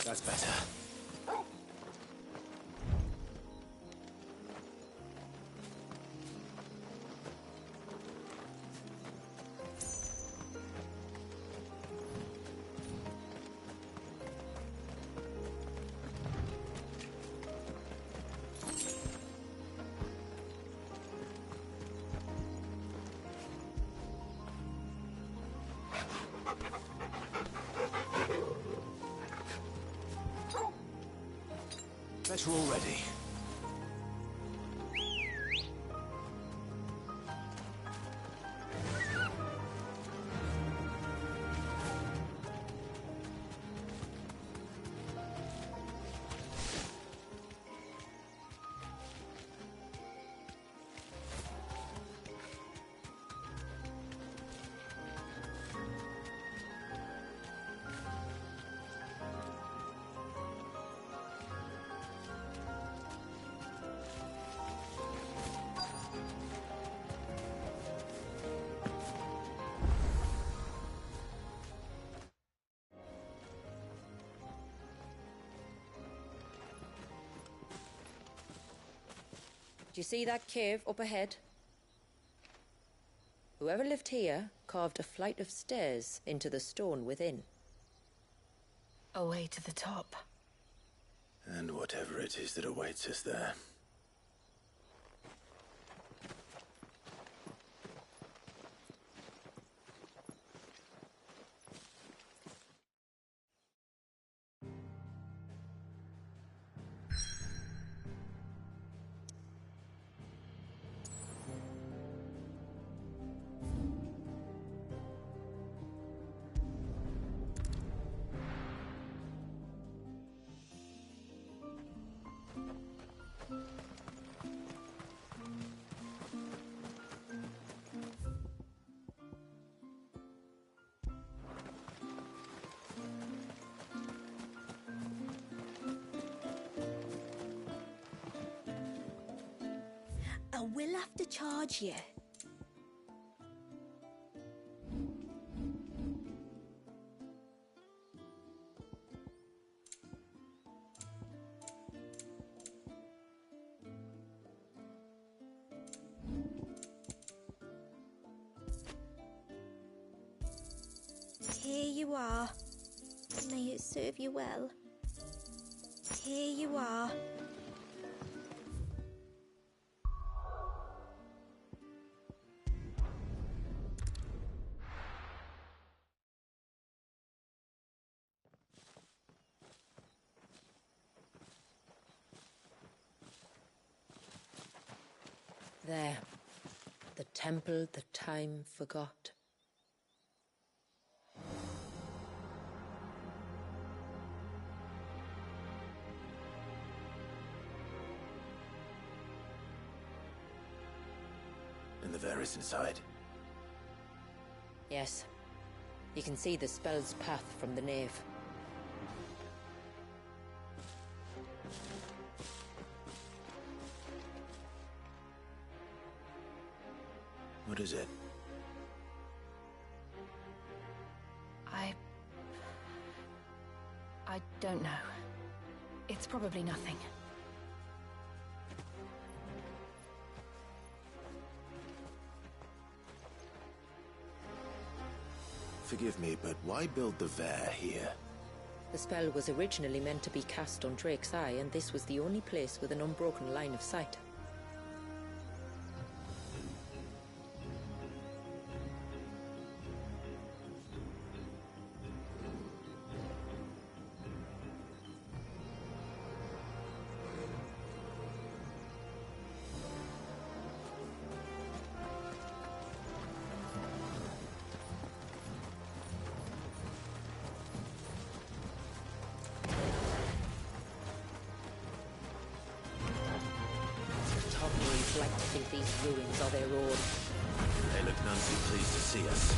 That's better. Better already. Do you see that cave up ahead? Whoever lived here carved a flight of stairs into the stone within. A way to the top. And whatever it is that awaits us there. I will have to charge you. Here you are. May it serve you well. Here you are. There. The temple the time forgot. And the Varys inside. Yes. You can see the spell's path from the nave. What is it? I don't know. It's probably nothing. Forgive me, but why build the Vare here? The spell was originally meant to be cast on Drake's Eye, and this was the only place with an unbroken line of sight. Like to think these ruins are their own. They look none too pleased to see us.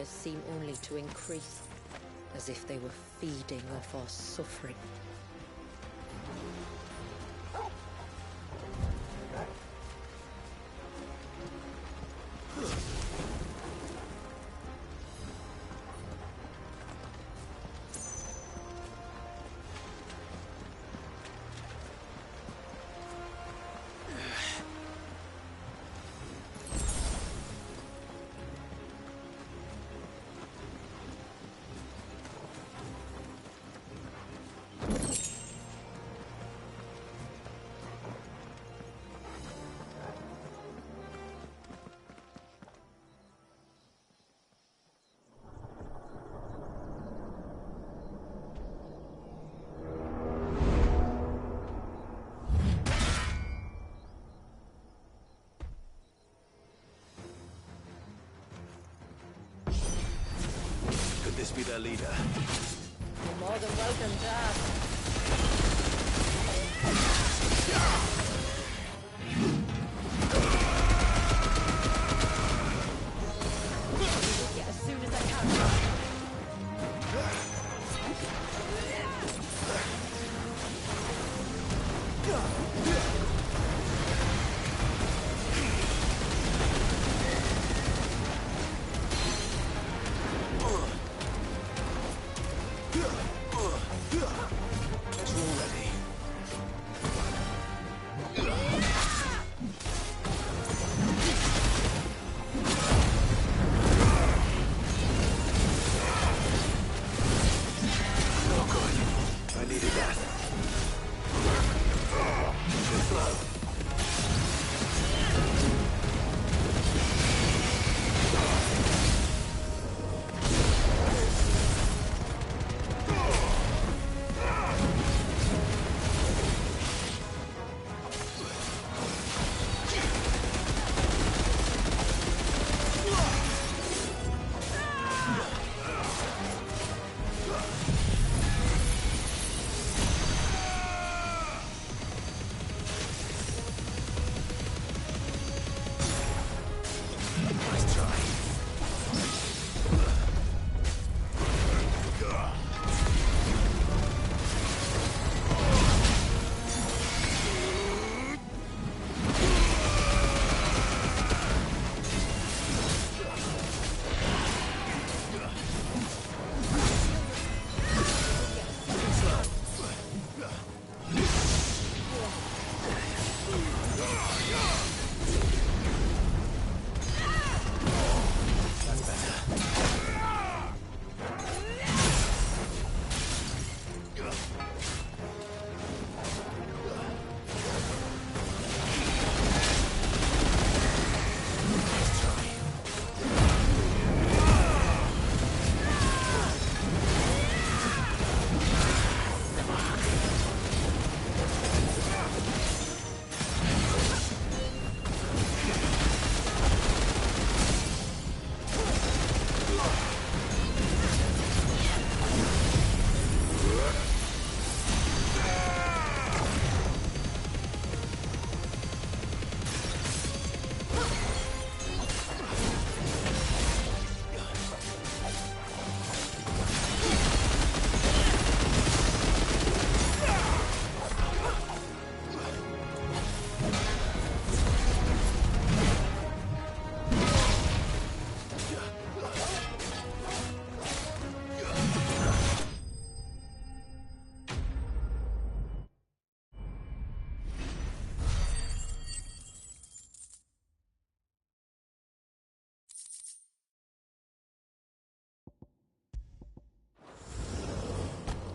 Seem only to increase, as if they were feeding off our suffering. their leader. You're more than welcome to ask. As soon as I can.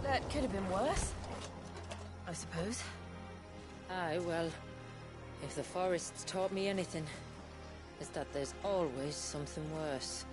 That could have been worse, I suppose. Aye, well, if the forest's taught me anything, it's that there's always something worse.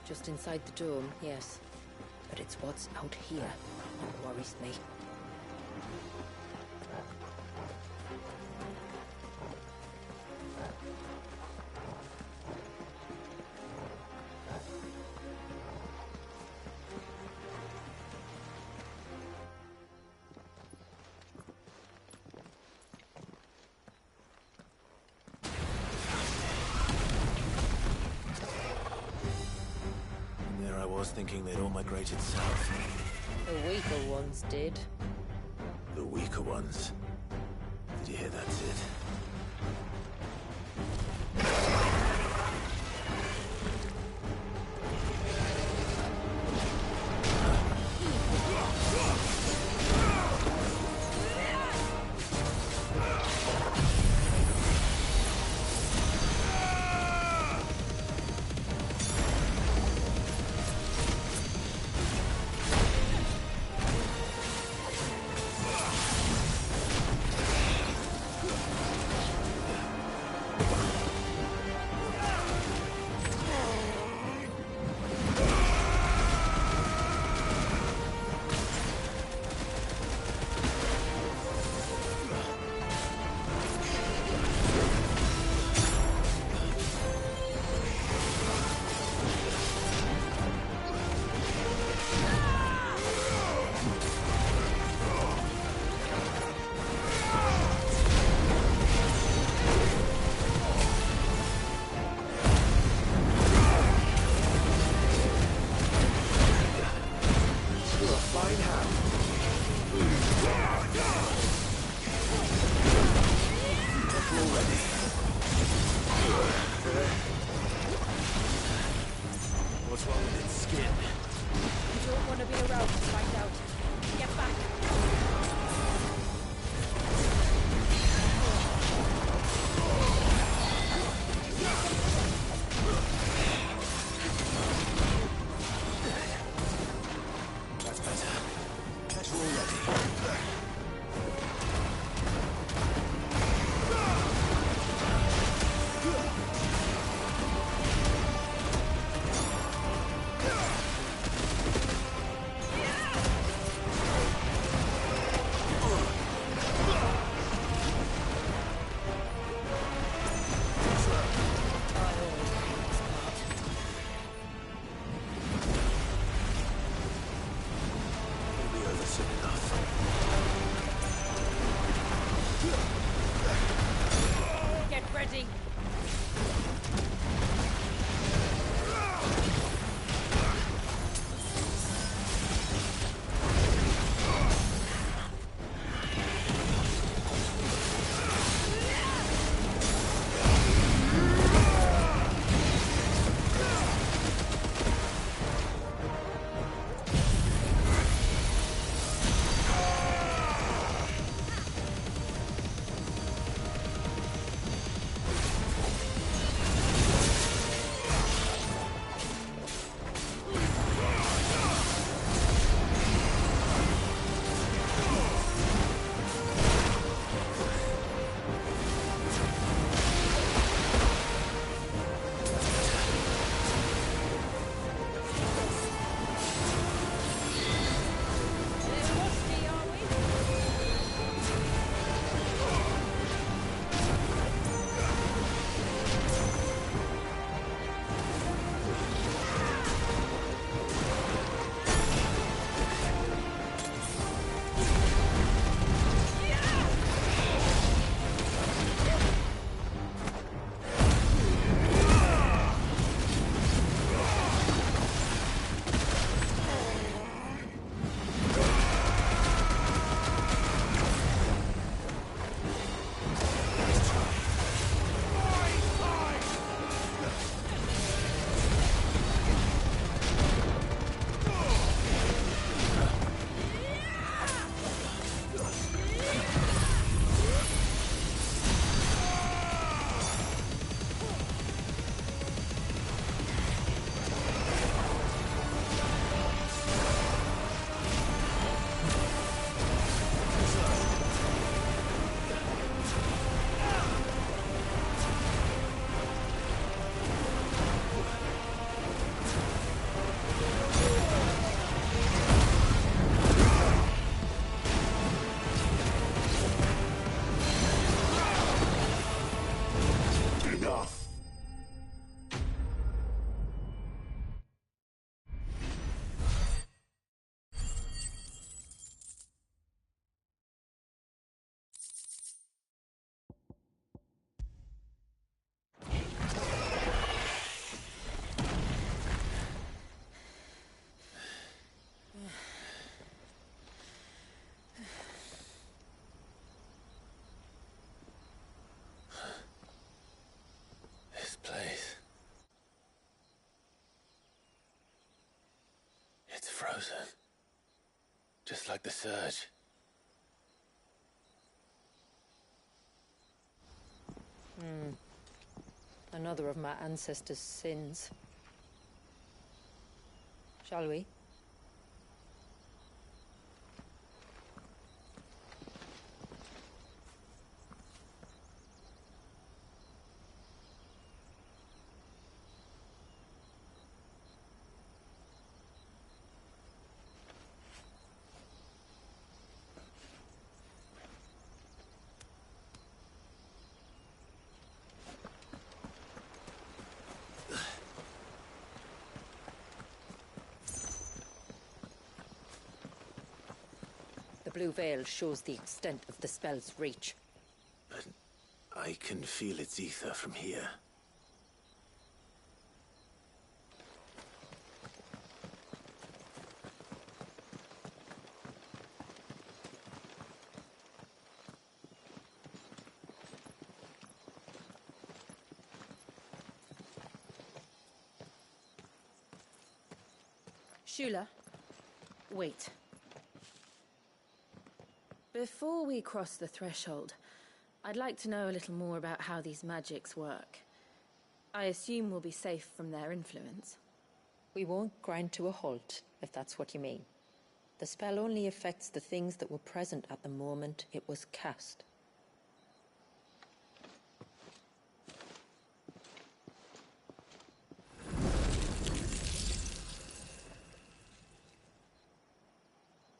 Just inside the dome, yes. But it's what's out here that worries me. Thinking they'd all migrated south. The weaker ones did. The weaker ones? Did you hear that, Sid? frozen. Just like the surge. Another of my ancestors' sins. Shall we? The blue veil shows the extent of the spell's reach. But I can feel its ether from here. Shula, wait. Before we cross the threshold, I'd like to know a little more about how these magics work. I assume we'll be safe from their influence. We won't grind to a halt, if that's what you mean. The spell only affects the things that were present at the moment it was cast.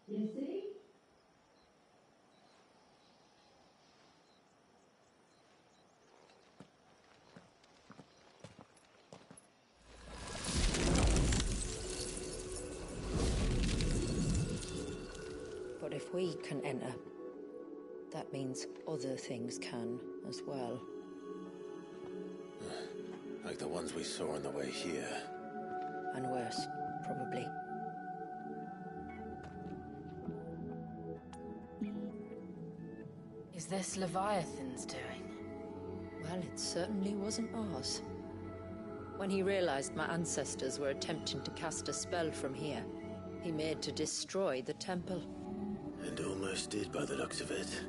You see? But if we can enter, that means other things can as well. Like the ones we saw on the way here. And worse, probably. Is this Leviathan's doing? Well, it certainly wasn't ours. When he realized my ancestors were attempting to cast a spell from here, he made to destroy the temple. And almost did by the looks of it.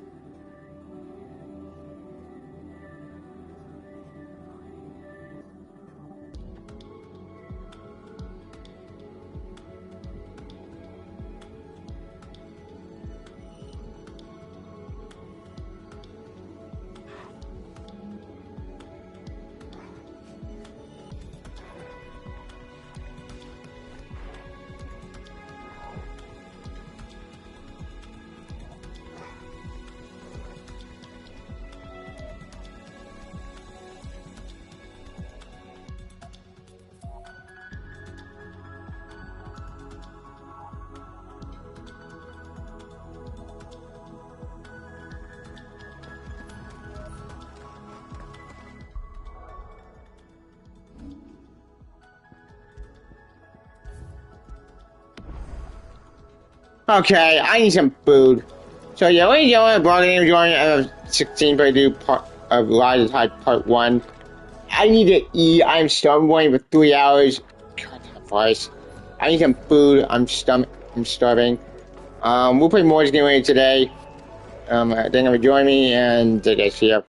Okay, I need some food. So yeah, ladies and gentlemen, Broadway enjoying 1632 part of Rise of Tide Part 1. I need to eat. I'm starving for 3 hours. God damn Christ. I need some food. I'm starving. We'll play more this game later today. Thank you for joining me, and take care. See ya.